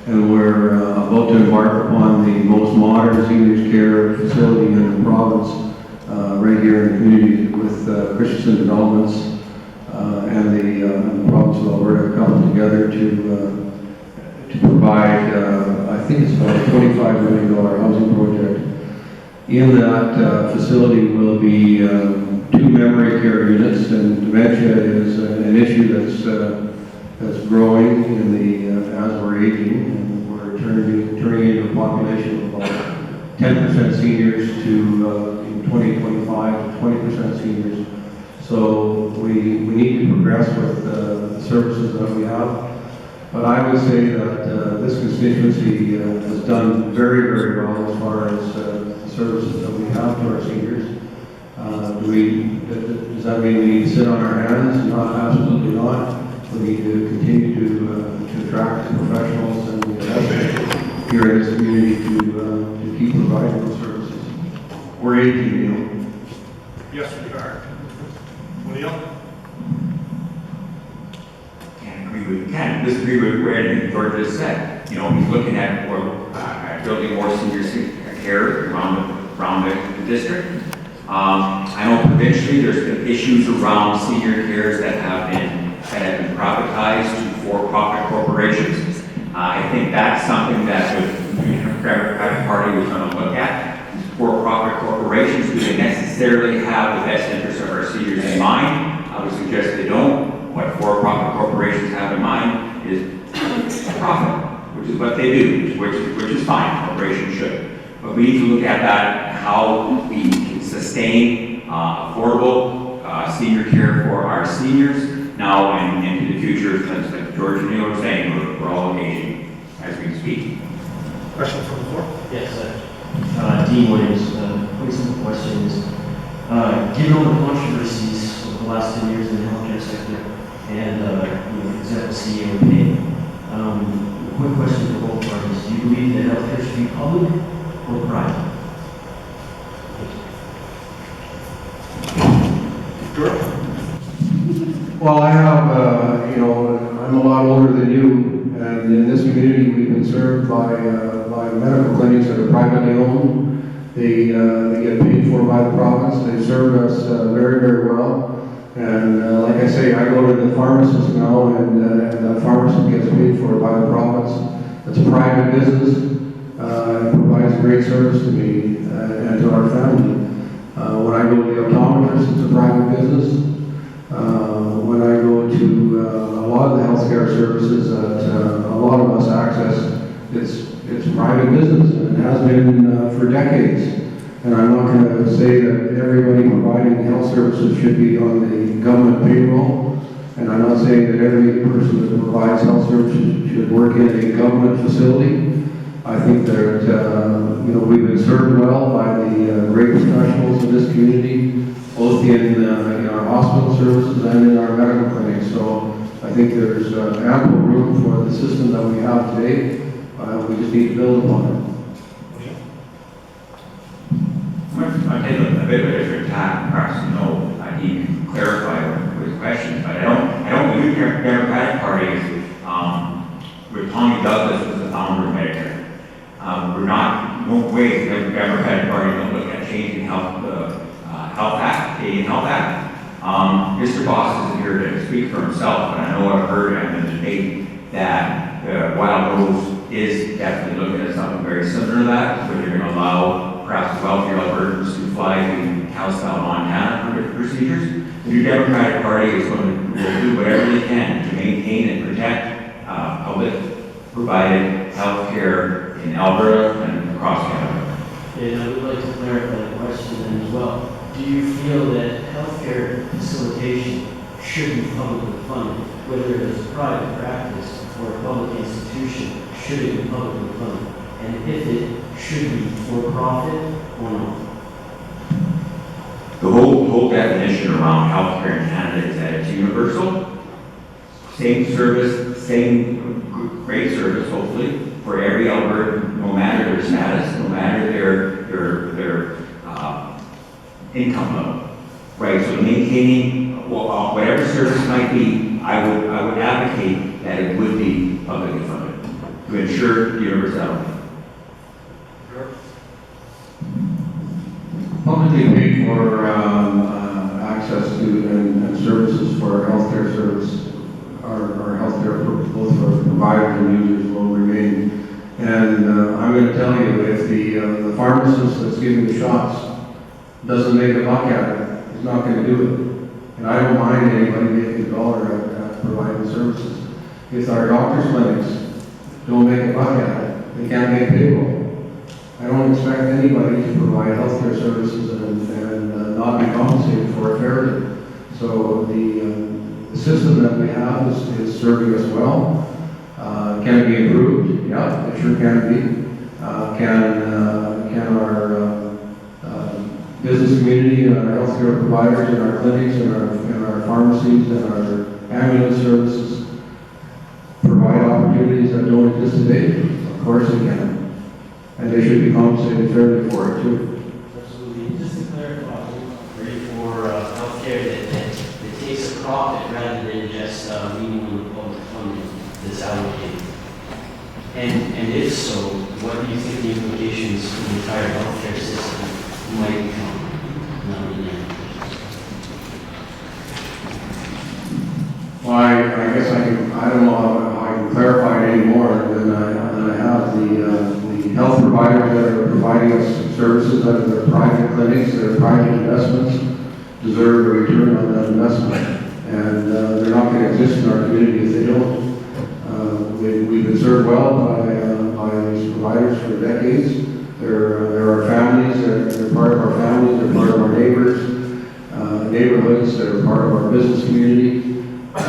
And we're about to embark upon the most modern seniors care facility in the province, right here in the community with Christensen Developments and the province of Alberta come together to provide, I think it's about a $25 million housing project. In that facility will be 2 memory care units, and dementia is an issue that's growing in the as we're aging, and we're turning into a population of about 10% seniors to in 2025 20% seniors. So we need to progress with the services that we have. But I would say that this constituency has done very, very well as far as the services that we have to our seniors. Does that mean we need to sit on our hands? No, absolutely not. We need to continue to attract the professionals and the investors here in this community to keep providing those services. We're aging, you know. Yes, we are. Oneil? Can't disagree with what anything George just said. You know, he's looking at building more senior care around the district. I know provincially there's been issues around senior cares that have been privatized to for-profit corporations. I think that's something that the Democratic Party was going to look at. For-profit corporations, do they necessarily have the best interests of our seniors in mind? I would suggest they don't. What for-profit corporations have in mind is profit, which is what they do, which is fine. Corporations should. But we need to look at that, how we can sustain affordable senior care for our seniors now and into the future. As like George and Neil were saying, we're all aging as we speak. Question from the floor? Yes, Dean Williams, pretty simple questions. Given all the controversies of the last 10 years in the healthcare sector and, for example, CEO pay, quick question for both parties. Do you believe that healthcare should be public or private? George? Well, I have, I'm a lot older than you, and in this community we've been served by medical clinics that are privately owned. They get paid for by the province. They served us very, very well. And like I say, I go to the pharmacist now, and the pharmacist gets paid for by the province. It's a private business. It provides great service to me and to our family. When I go to the optometrist, it's a private business. When I go to a lot of the healthcare services that a lot of us access, it's private business, and it has been for decades. And I'm not going to say that everybody providing health services should be on the government payroll. And I'm not saying that every person that provides health services should work in a government facility. I think that we've been served well by the great professionals in this community, both in our hospital services and in our medical clinics. So I think there's ample room for the system that we have today. We just need to build upon it. I take a bit of a different tack. Perhaps I need to clarify with questions, but I don't believe the Democratic Party is with Tommy Douglas was the founder of Medicare. We're not, no way is the Democratic Party going to look at changing Health Act, Canadian Health Act. Mr. Boss isn't here to speak for himself, but I know I've heard in the debate that Wild Rose is definitely looking at something very similar to that, where they're going to allow perhaps wealthier Albertans to fly to Kalispell, Montana for different procedures. The New Democratic Party is going to do whatever they can to maintain and protect public provided health care in Alberta and across Canada. And I would like to clarify the question then as well. Do you feel that healthcare facilitation should be publicly funded, whether it is a private practice or a public institution, should it be publicly funded? And if it should be for profit or not? The whole definition around healthcare in Canada is that it's universal, same service, same great service, hopefully, for every Albertan, no matter their status, no matter their income level. Right, so maintaining whatever service might be, I would advocate that it would be publicly funded to ensure universality. Publicly paid for access to and services for healthcare service, our healthcare both for providers and users will remain. And I'm going to tell you, if the pharmacist that's giving the shots doesn't make a buck at it, he's not going to do it. And I don't mind anybody making a dollar at providing services. If our doctor's clinics don't make a buck at it, they can't make payroll. I don't expect anybody to provide healthcare services and not be compensated for it fairly. So the system that we have is serving us well. Can it be improved? Yeah, it sure can be. Can our business community and our healthcare providers and our clinics and our pharmacies and our ambulance services provide opportunities that don't exist today? Of course they can. And they should be compensated fairly for it too. Absolutely. Just to clarify, for healthcare that takes a profit rather than just leaning on the public funding that's allocated. And if so, what do you think the implications for the entire healthcare system might become? Well, I guess I don't know how I can clarify it any more than I have. The health providers that are providing us services, that are private clinics, that are private investments, deserve a return on that investment. And they're not going to exist in our community if they don't. We've been served well by these providers for decades. They're our families, they're part of our families, they're part of our neighborhoods, they're part of our business community. I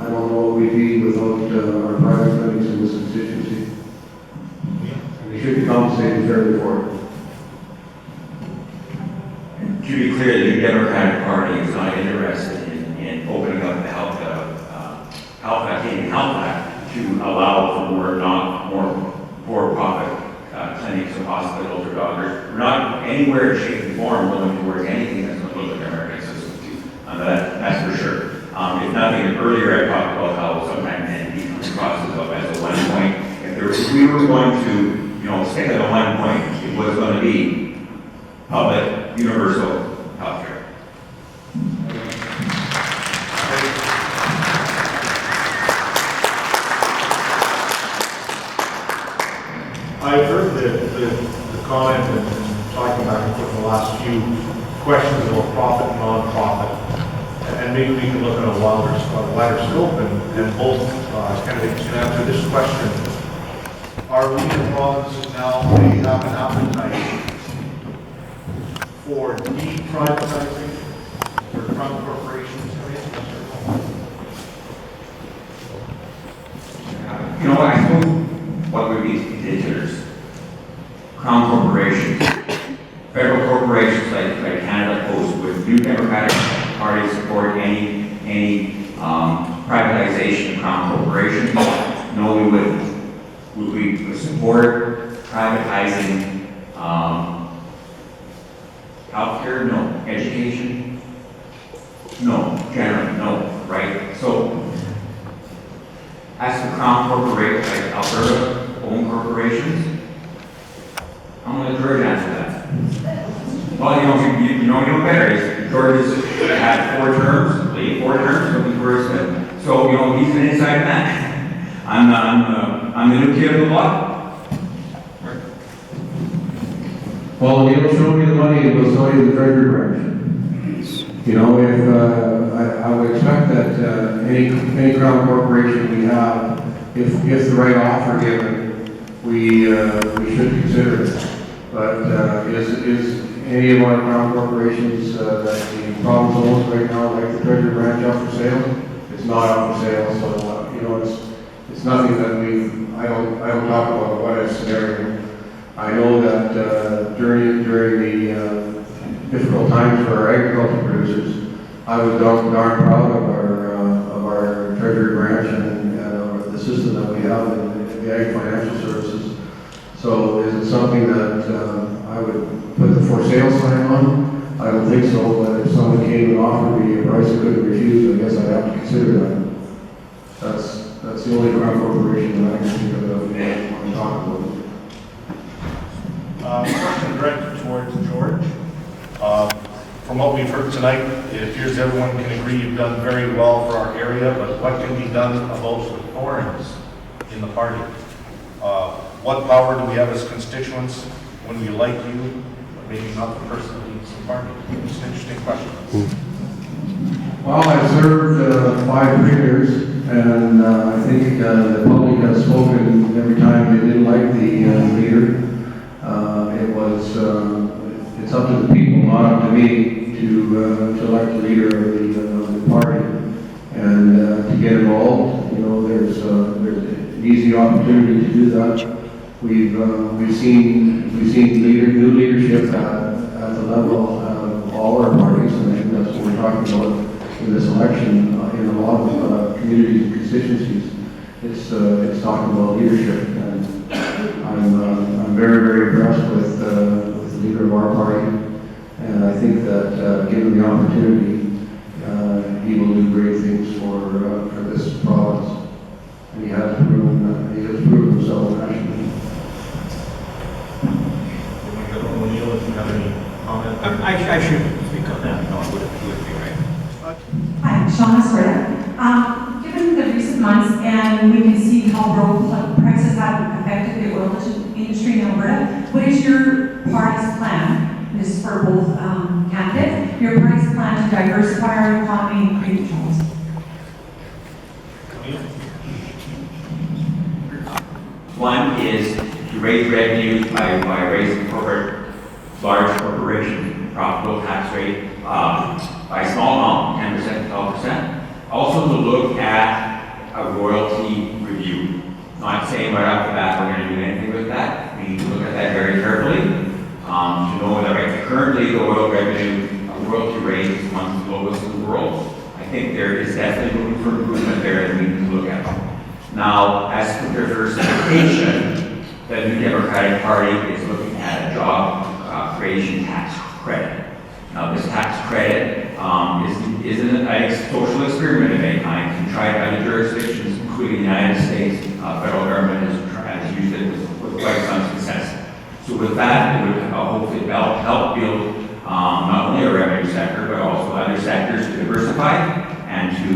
don't know what we'd be without our private clinics in this constituency. And they should be compensated fairly for it. To be clear, the New Democratic Party is not interested in opening up the Health Act to allow for more for-profit clinics or hospitals or doctors. We're not anywhere, shape, and form willing to work anything that's going to look at the American system too. That's for sure. If nothing, earlier I talked about how sometimes NDP comes across as a 1 point. If we were going to, stick at a 1 point, it was going to be public, universal health care. I've heard the comment and talking back and forth in the last few questions about profit and non-profit. And maybe we can look at a wider scope and both candidates can answer this question. Are we in the province now, we have an appetite for deprivatizing or crown corporations? I suppose what would be dictators? Crown corporations, federal corporations like Canada Post, would New Democratic Party support any privatization of crown corporations? No, we wouldn't. Would we support privatizing healthcare? No. Education? No. Generally, no. Right? So, as for crown corporations, like Alberta-owned corporations, I'm going to let George answer that. Well, you know better. Is George has had 4 terms, late 4 terms, when he first said. So, he's an inside man. I'm the new kid on the block. Well, if you'll show me the money, we'll show you the treasury branch. If I would expect that any crown corporation we have if the right offer given, we should consider it. But is any of our crown corporations that the province owns right now, like the Treasury Branch, up for sale? It's not up for sale, so you know, it's nothing that I don't talk about what if scenario. I know that during the difficult times for our agricultural producers, I was darn proud of our Treasury Branch and the system that we have in the Ag Financial Services. So is it something that I would put the for sale sign on? I don't think so, but if someone came and offered me a price I couldn't refuse, I guess I'd have to consider that. That's the only crown corporation that I can think of that we want to talk about. Question directed towards George. From what we've heard tonight, it appears everyone can agree you've done very well for our area, but what can be done about the thorns in the party? What power do we have as constituents when we like you, but maybe not the person that leads the party? It's an interesting question. Well, I've served 5 premiers, and I think the public has spoken every time they didn't like the leader. It's up to the people, not up to me, to elect the leader of the party and to get involved. You know, there's an easy opportunity to do that. We've seen new leadership at the level of all our parties, and I think that's what we're talking about in this election. In a lot of communities and constituencies, it's talking about leadership, and I'm very, very impressed with the leader of our party, and I think that given the opportunity, he will do great things for this province, and he has proven himself nationally. Oneil, if you have any comment? I should speak on that. No, it would be right. Hi, Shauna Swerda. Given the recent months, and we can see how road prices have affected the oil industry in Alberta, what is your party's plan? And this is for both candidates. Your party's plan to diversify our economy and create jobs. One is to raise revenues by raising large corporation profitable tax rate by a small amount, 10% to 12%. Also to look at a royalty review. Not saying right off the bat we're going to do anything with that. We need to look at that very carefully to know that currently the oil revenue royalty rate is one of the lowest in the world. I think there is definitely room for improvement there that we need to look at. Now, as for diversification, the New Democratic Party is looking at a job creation tax credit. Now, this tax credit isn't a social experiment of any kind. It's been tried by the jurisdictions, including the United States. Federal government has used it with quite some success. So with that, it would hopefully help build not only a revenue sector, but also other sectors to diversify and to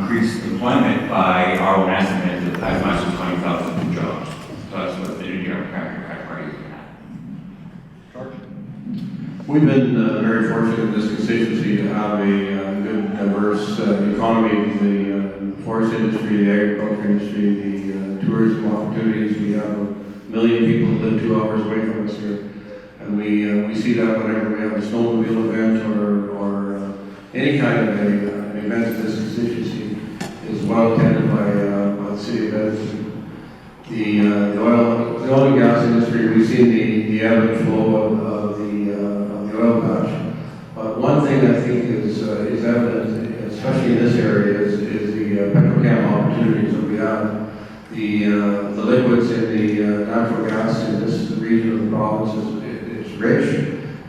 increase employment by our own estimates of as much as 20,000 new jobs. So that's what the New Democratic Party is looking at. George? We've been very fortunate in this constituency to have a good, diverse economy. The forest industry, the agriculture industry, the tourism opportunities. We have 1 million people who live 2 hours away from us here. And we see that whenever we have a snowmobile event or any kind of an event in this constituency is well attended by the city of Edmonton. The oil and gas industry, we've seen the ebb and flow of the oil patch. But one thing I think is evident, especially in this area, is the petrochem opportunities that we have. The liquids in the natural gas in this region of the province is rich,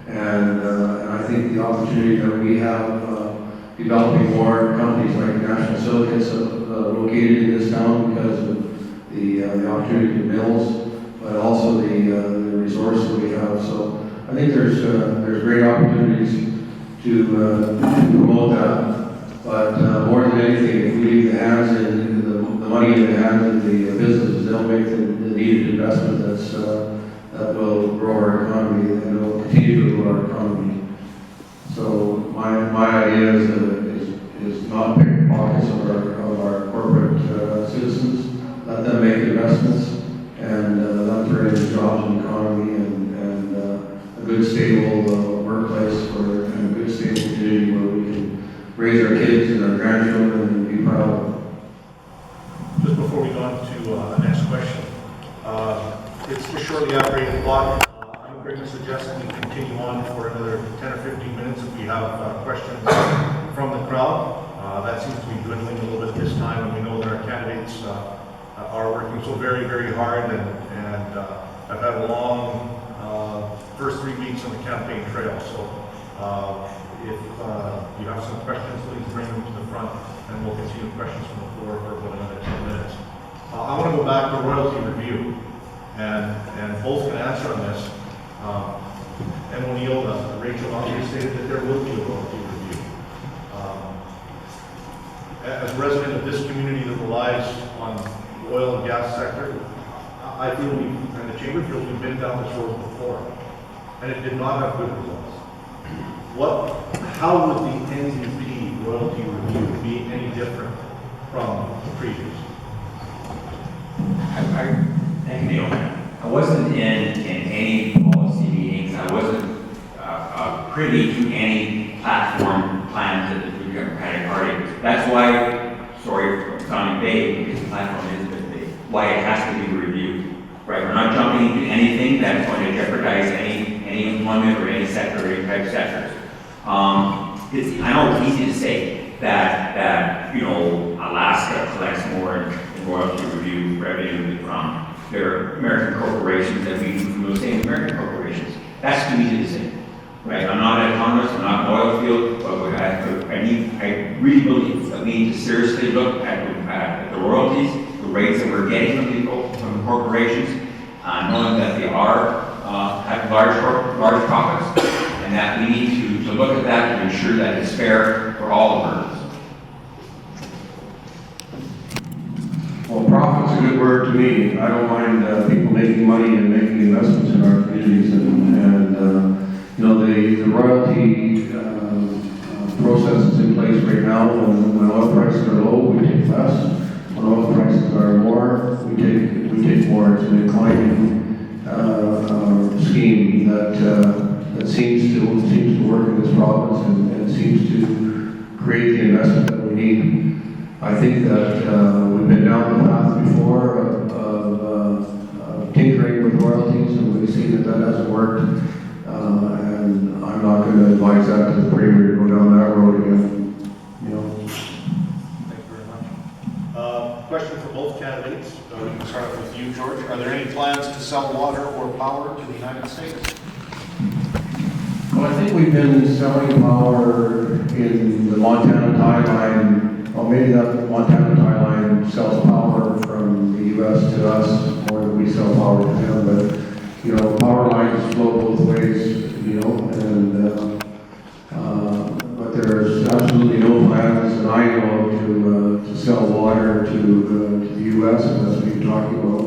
and I think the opportunity that we have developing more companies like National Silicates located in this town because of the opportunity to mills, but also the resource that we have. So I think there's great opportunities to promote that. But more than anything, if we leave the money in the hands of the businesses, they'll make the needed investment that will grow our economy and will continue to grow our economy. So my idea is not pick pockets of our corporate citizens, investments and them creating jobs in the economy and a good stable workplace and a good stable community where we can raise our kids and our grandchildren and be proud of them. Just before we go on to the next question, it's just shortly after 8 o'clock. I'm going to suggest that we continue on for another 10 or 15 minutes if we have questions from the crowd. That seems to be dwindling a little bit this time, and we know that our candidates are working so very, very hard, and I've had a long first 3 weeks on the campaign trail. So if you have some questions, please bring them to the front, and we'll continue questions from the floor for about another 10 minutes. I want to go back to royalty review, and both can answer on this. And Oneil, Rachel already stated that there will be a royalty review. As a resident of this community that relies on the oil and gas sector, I feel and the chamber feels we've been down this road before, and it did not have good results. How would the NDP royalty review be any different from the previous? Thank you, Neil. I wasn't in any policy meetings. I wasn't privy to any platform plans of the Democratic Party. That's why, sorry for sounding vague, because the platform is a bit vague, why it has to be reviewed. Right? We're not jumping into anything that's going to jeopardize any employment or any sector or any type of sectors. I know it's easy to say that Alaska collects more in royalty review revenue from their American corporations than we do from those same American corporations. That's too easy to say, right? I'm not an economist, I'm not an oil field, but I really believe that we need to seriously look at the royalties, the rates that we're getting from the corporations, knowing that they have large profits, and that we need to look at that to ensure that it's fair for all of us. Well, profit's a good word to me. I don't mind people making money and making investments in our communities, and the royalty process is in place right now. When oil prices are low, we take less. When oil prices are more, we take more. It's an inclining scheme that seems to work in this province and seems to create the investment that we need. I think that we've been down the path before of tinkering with royalties, and we've seen that hasn't worked. And I'm not going to advise that to the Premier to go down that road again. Thank you very much. Question for both candidates. We can start with you, George. Are there any plans to sell water or power to the United States? Well, I think we've been selling power in the Montana tie line. Well, maybe that Montana tie line sells power from the U.S. to us more than we sell power to them. But power lines flow both ways. But there's absolutely no plans that I know to sell water to the U.S. and that's what you're talking about.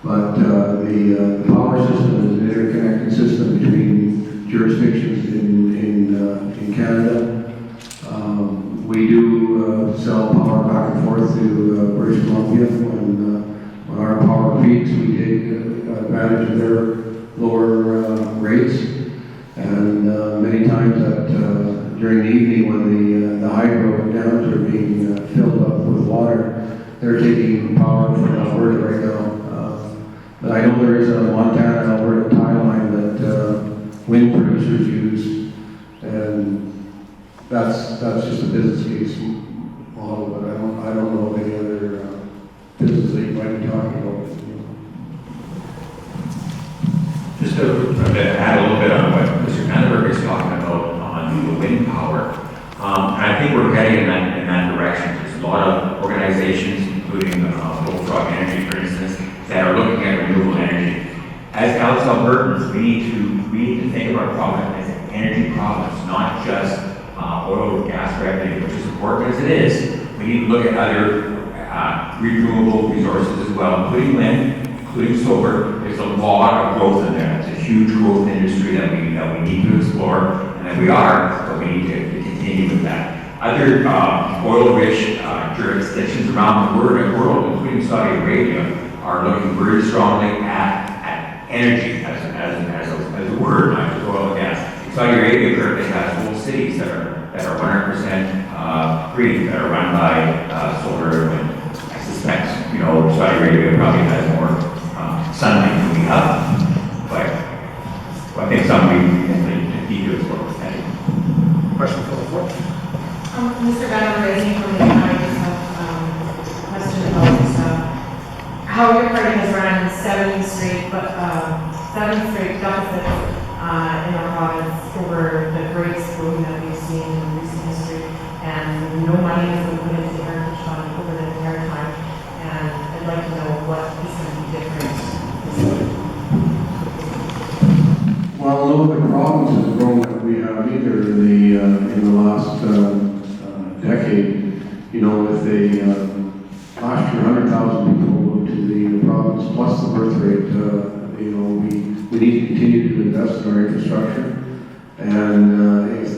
But the power system is an interconnected system between jurisdictions in Canada. We do sell power back and forth to British Columbia. When our power peaks, we take advantage of their lower rates. And many times during the evening when the hydro dams are being filled up with water, they're taking power from Alberta right now. But I know there is a Montana-Alberta tie line that wind producers use, and that's just a business case model, but I don't know of any other business that you might be talking about. Just to add a little bit on what Mr. Vanderburg is talking about on the wind power, and I think we're heading in that direction. There's a lot of organizations, including Bullfrog Energy, for instance, that are looking at renewable energy. As Albertans, we need to think of our province as an energy province, not just oil and gas revenue, which is important as it is. We need to look at other renewable resources as well, including wind, including solar. There's a lot of growth in there. It's a huge growth industry that we need to explore, and that we are, but we need to continue with that. Other oil-rich jurisdictions around the world, including Saudi Arabia, are looking very strongly at energy as a word, not just oil and gas. Saudi Arabia currently has whole cities that are 100% green, that are run by solar and wind. I suspect, Saudi Arabia probably has more sunlight than we have, but I think something to keep to explore. Question from the floor? Mr. Vanderburg, from the I just have a question about this, how your party has run 7 straight deficits in our province over the great boom that we've seen in recent history, and no money has been put into the Heritage Fund over the entire time, and I'd like to know what is going to be different this year. Well, no, the province has grown that we have either in the last decade. With last year 100,000 people moved to the province, plus the birth rate. We need to continue to invest in our infrastructure, and if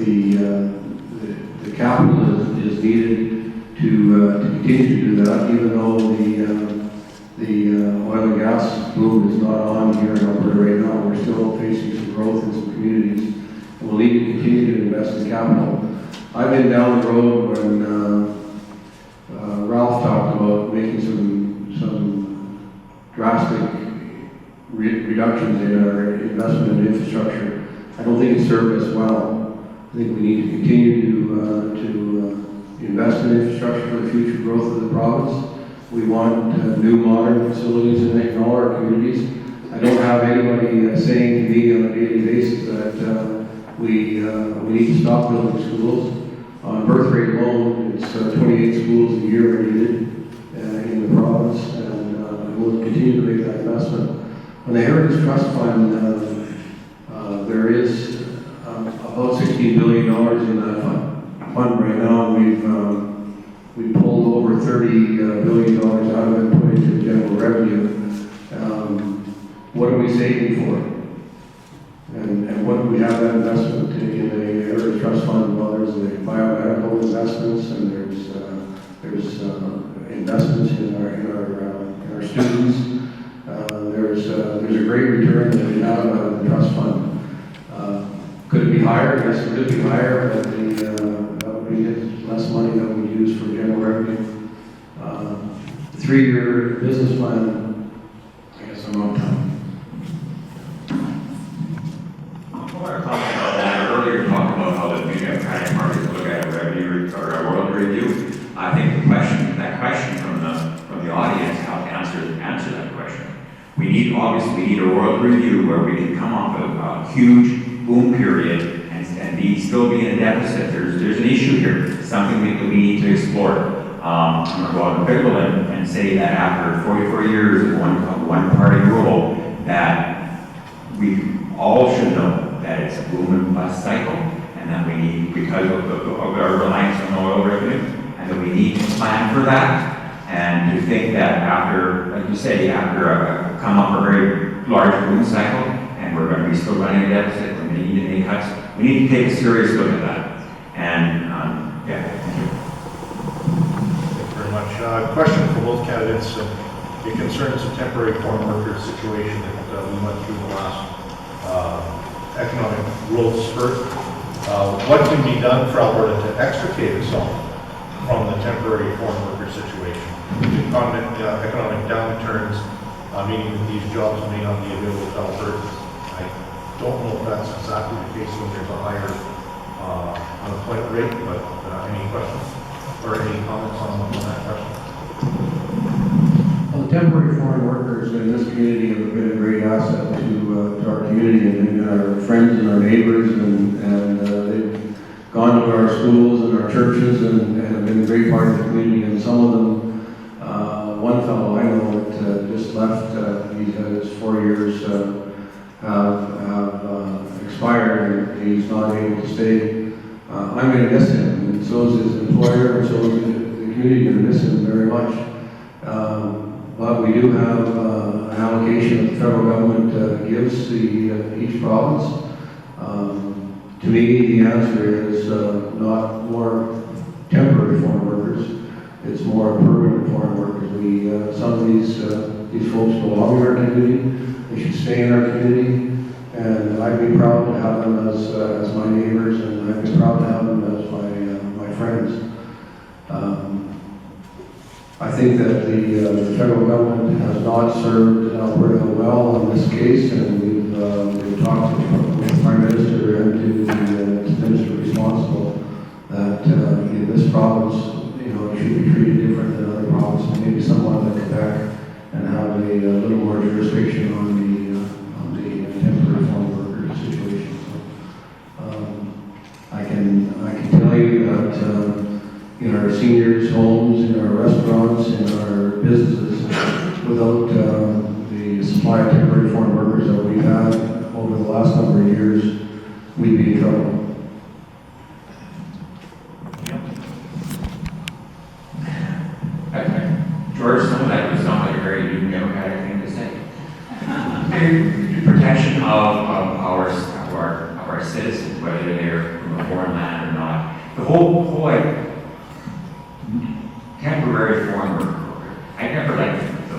the capital is needed to continue to do that, even though the oil and gas boom is not on here in Alberta right now, we're still facing some growth in some communities, and we'll need to continue to invest in capital. I've been down the road when Ralph talked about making some drastic reductions in our investment in infrastructure. I don't think it served us well. I think we need to continue to invest in infrastructure for the future growth of the province. We want new modern facilities in all our communities. I don't have anybody saying to me on a daily basis that we need to stop building schools. On birth rate alone, it's 28 schools a year are needed in the province, and we'll continue to make that investment. On the Heritage Trust Fund, there is about $16 billion in that fund right now. We've pulled over $30 billion out of it and put into general revenue. What are we saving for? And what do we have that investment in the Heritage Trust Fund? Well, there's the biomedical investments, and there's investments in our students. There's a great return that we have out of the trust fund. Could it be higher? Yes, it could be higher, but that would be less money that we use for general revenue. The 3-year business plan, I guess I'm on time. Earlier talked about how the Democratic Party look at a revenue or a royalty review. I think that question from the audience, how to answer that question. We need a royalty review where we can come off of a huge boom period and still be in a deficit. There's an issue here, something that we need to explore. I'm going to go out on Fiscal and say that after 44 years of one party rule, that we all should know that it's a boom and bust cycle, and that we need, because of our reliance on oil revenue, and that we need to plan for that, and to think that after, like you say, after come up a very large boom cycle, and we're going to be still running a deficit, and we need to make cuts, we need to take a serious look at that. And, thank you. Thank you very much. Question for both candidates. It concerns the temporary foreign worker situation that we went through the last economic growth spurt. What can be done for Alberta to extricate itself from the temporary foreign worker situation? Economic downturns, meaning that these jobs may not be available to Albertans. I don't know if that's exactly the case when there's a higher unemployment rate, but any questions or any comments on that question? Well, the temporary foreign workers in this community have been a great asset to our community and our friends and our neighbors, and they've gone to our schools and our churches and have been a great part of the community. And some of them, one fellow I know that just left, his 4 years have expired, and he's not able to stay. I'm going to miss him, and so is his employer, and so is the community going to miss him very much. But we do have an allocation that the federal government gives each province. To me, the answer is not more temporary foreign workers, it's more permanent foreign workers. We some of these folks belong in our community. They should stay in our community. And I'd be proud to have them as my neighbors, and I'd be proud to have them as my friends. I think that the federal government has not served Alberta well on this case, and we've talked to the Prime Minister and to the Minister responsible that in this province, it should be treated different than other provinces, maybe somewhat like Quebec, and have a little more jurisdiction on the temporary farm worker situation. So, I can tell you that in our seniors' homes, in our restaurants, in our businesses, without the supply of temporary foreign workers that we've had over the last number of years, we'd be in trouble. George, some of that was not like a very new democratic thing to say. The protection of our citizens, whether they're from a foreign land or not. The whole like, temporary foreign worker program. I never liked the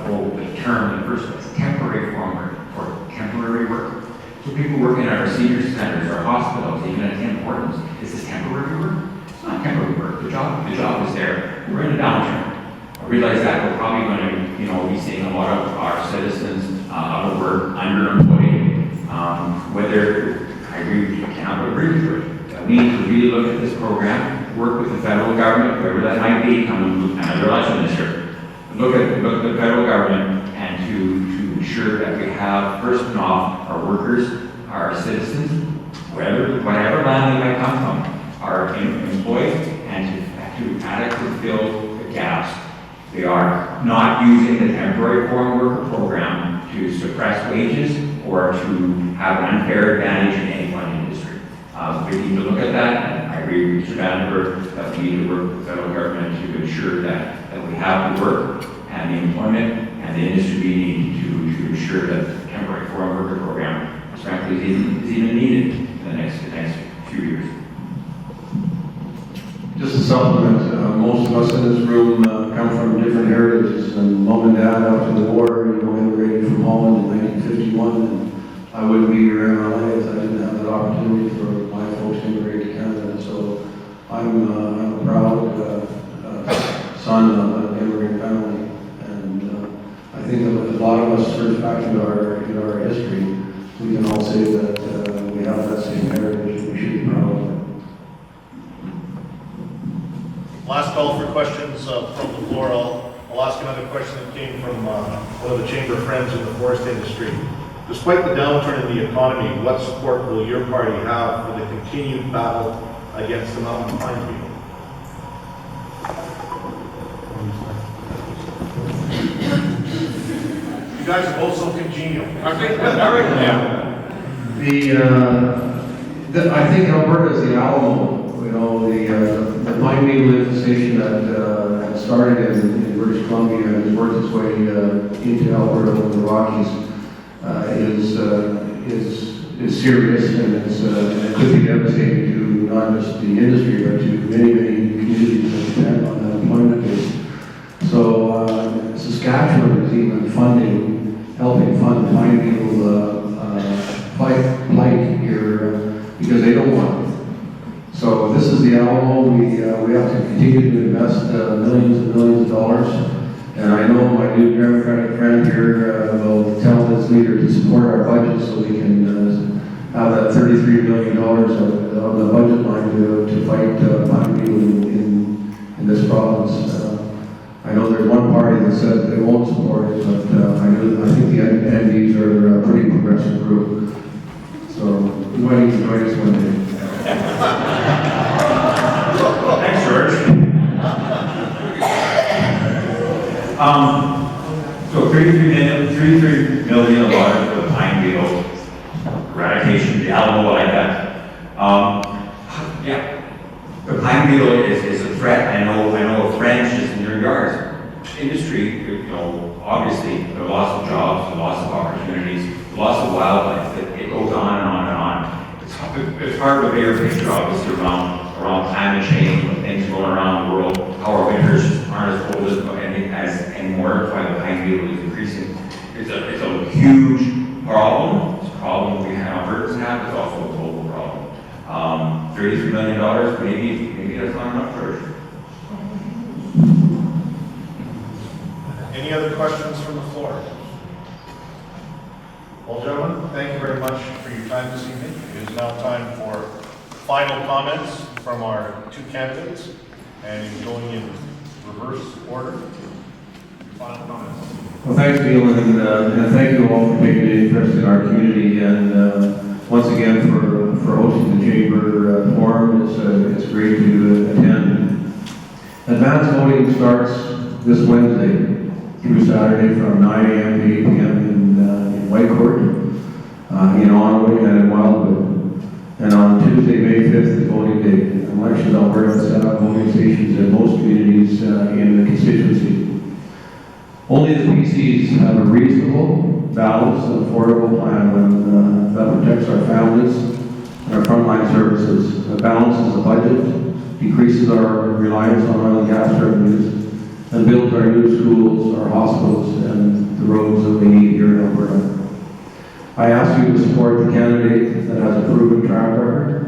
term in the first place. Temporary foreign worker or temporary work. So people working at our senior centers, our hospitals, even at Tim Hortons, is this temporary work? It's not temporary work. The job is there. We're in a downturn. I realize that we're probably going to, be seeing a lot of our citizens out of work, underemployed. Whether I agree with you, I cannot agree with you. We need to really look at this program, work with the federal government, whoever that might be, coming another election this year. Look at the federal government and to ensure that we have, first off, our workers, our citizens, whatever land they might come from, are employed, and to adequately fill the gaps. They are not using the temporary foreign worker program to suppress wages or to have an unfair advantage in any one industry. We need to look at that, and I agree with Mr. Vanderburg that we need to work with the federal government to ensure that we have the work and the employment and the industry we need to ensure that the temporary foreign worker program, frankly, is even needed in the next few years. Just a supplement, most of us in this room come from different heritages, and mom and dad after the war, immigrated from Holland in 1951, and I wouldn't be here in LA if I didn't have that opportunity for my folks to immigrate to Canada. So I'm a proud son of an immigrant family, and I think that a lot of us search back into our history, we can all say that we have that same heritage, and we should be proud of it. Last call for questions from the floor. I'll ask another question that came from one of the chamber friends in the forest industry. Despite the downturn in the economy, what support will your party have for the continued battle against the mountain pine beetle? You guys are both so congenial. I think Alberta is the Alamo. The pine beetle infestation that started in British Columbia and has worked its way into Alberta over the Rockies is serious, and it could be devastating to not just the industry but to many communities that depend on that employment base. So Saskatchewan is even helping fund the pine beetle plight here because they don't want it. So this is the Alamo. We have to continue to invest millions and millions of dollars. And I know my new Democratic friend here will tell his leader to support our budget so we can have that $33 million on the budget line to fight pine beetle in this province. I know there's one party that said they won't support it, but I think the NDPs are a pretty progressive group. So we might even join us one day. Thanks, George. So $33 million for the pine beetle eradication, the Alamo, like that. Yeah, the pine beetle is a threat. I know a friend just in your yards. Industry, obviously the loss of jobs, the loss of opportunities, the loss of wildlife. It goes on and on and on. It's part of a bigger picture, obviously, around climate change, when things going around the world, how our winters aren't as cold as anymore. That's why the pine beetle is increasing. It's a huge problem. It's a problem we have, Albertans have. It's also a global problem. $33 million, maybe that's not enough, George. Any other questions from the floor? Well, gentlemen, thank you very much for your time this evening. It is now time for final comments from our two candidates, and going in reverse order. Final comments. Well, thanks, Neil, and thank you all for taking an interest in our community, and once again for hosting the Chamber Forum. It's great to attend. Advanced voting starts this Wednesday through Saturday from 9 a.m. to 8 p.m. in Whitecourt, in Oneil and in Wildwood. And on Tuesday, May 5th is voting day. Elections Alberta has set up voting stations in most communities in the constituency. Only the PCs have a reasonable, balanced, and affordable plan that protects our families and our frontline services, that balances the budget, decreases our reliance on oil and gas revenues, and builds our new schools, our hospitals, and the roads that we need here in Alberta. I ask you to support the candidate that has a proven track record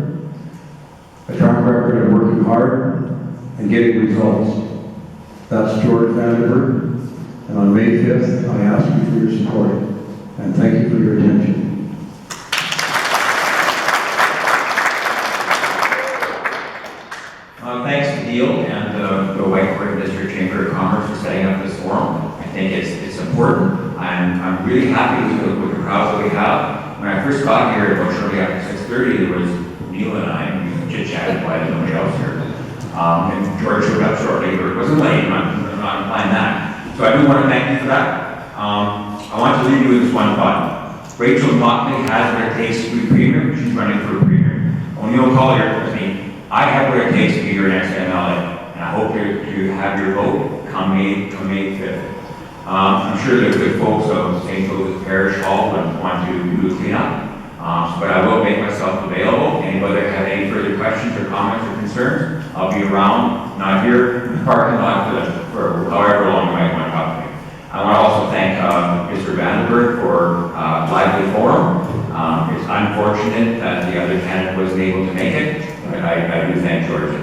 of working hard and getting results. That's George Vanderburg. And on May 5th, I ask you for your support. And thank you for your attention. Thanks to Neil and the Whitecourt District Chamber of Commerce for setting up this forum. I think it's important. I'm really happy with the crowd that we have. When I first got here, about shortly after 6:30, there was Neil and I, and we chit-chatted while there's nobody else here. And George showed up shortly, but it wasn't late. I'm not implying that. So I do want to thank you for that. I want to leave you with this one thought. Rachel Mockley has what it takes to be premier. She's running for a premier. Oneil Carlier tells me, I have what it takes to be your next MLA, and I hope to have your vote come May 5th. I'm sure the good folks of St. Joseph Parish Hall would want to do a cleanup, but I will make myself available. Anybody that have any further questions or comments or concerns, I'll be around, not here in the parking lot for however long you might want to talk to me. I want to also thank Mr. Vanderburg for lively forum. It's unfortunate that the other candidate wasn't able to make it, but I do thank George.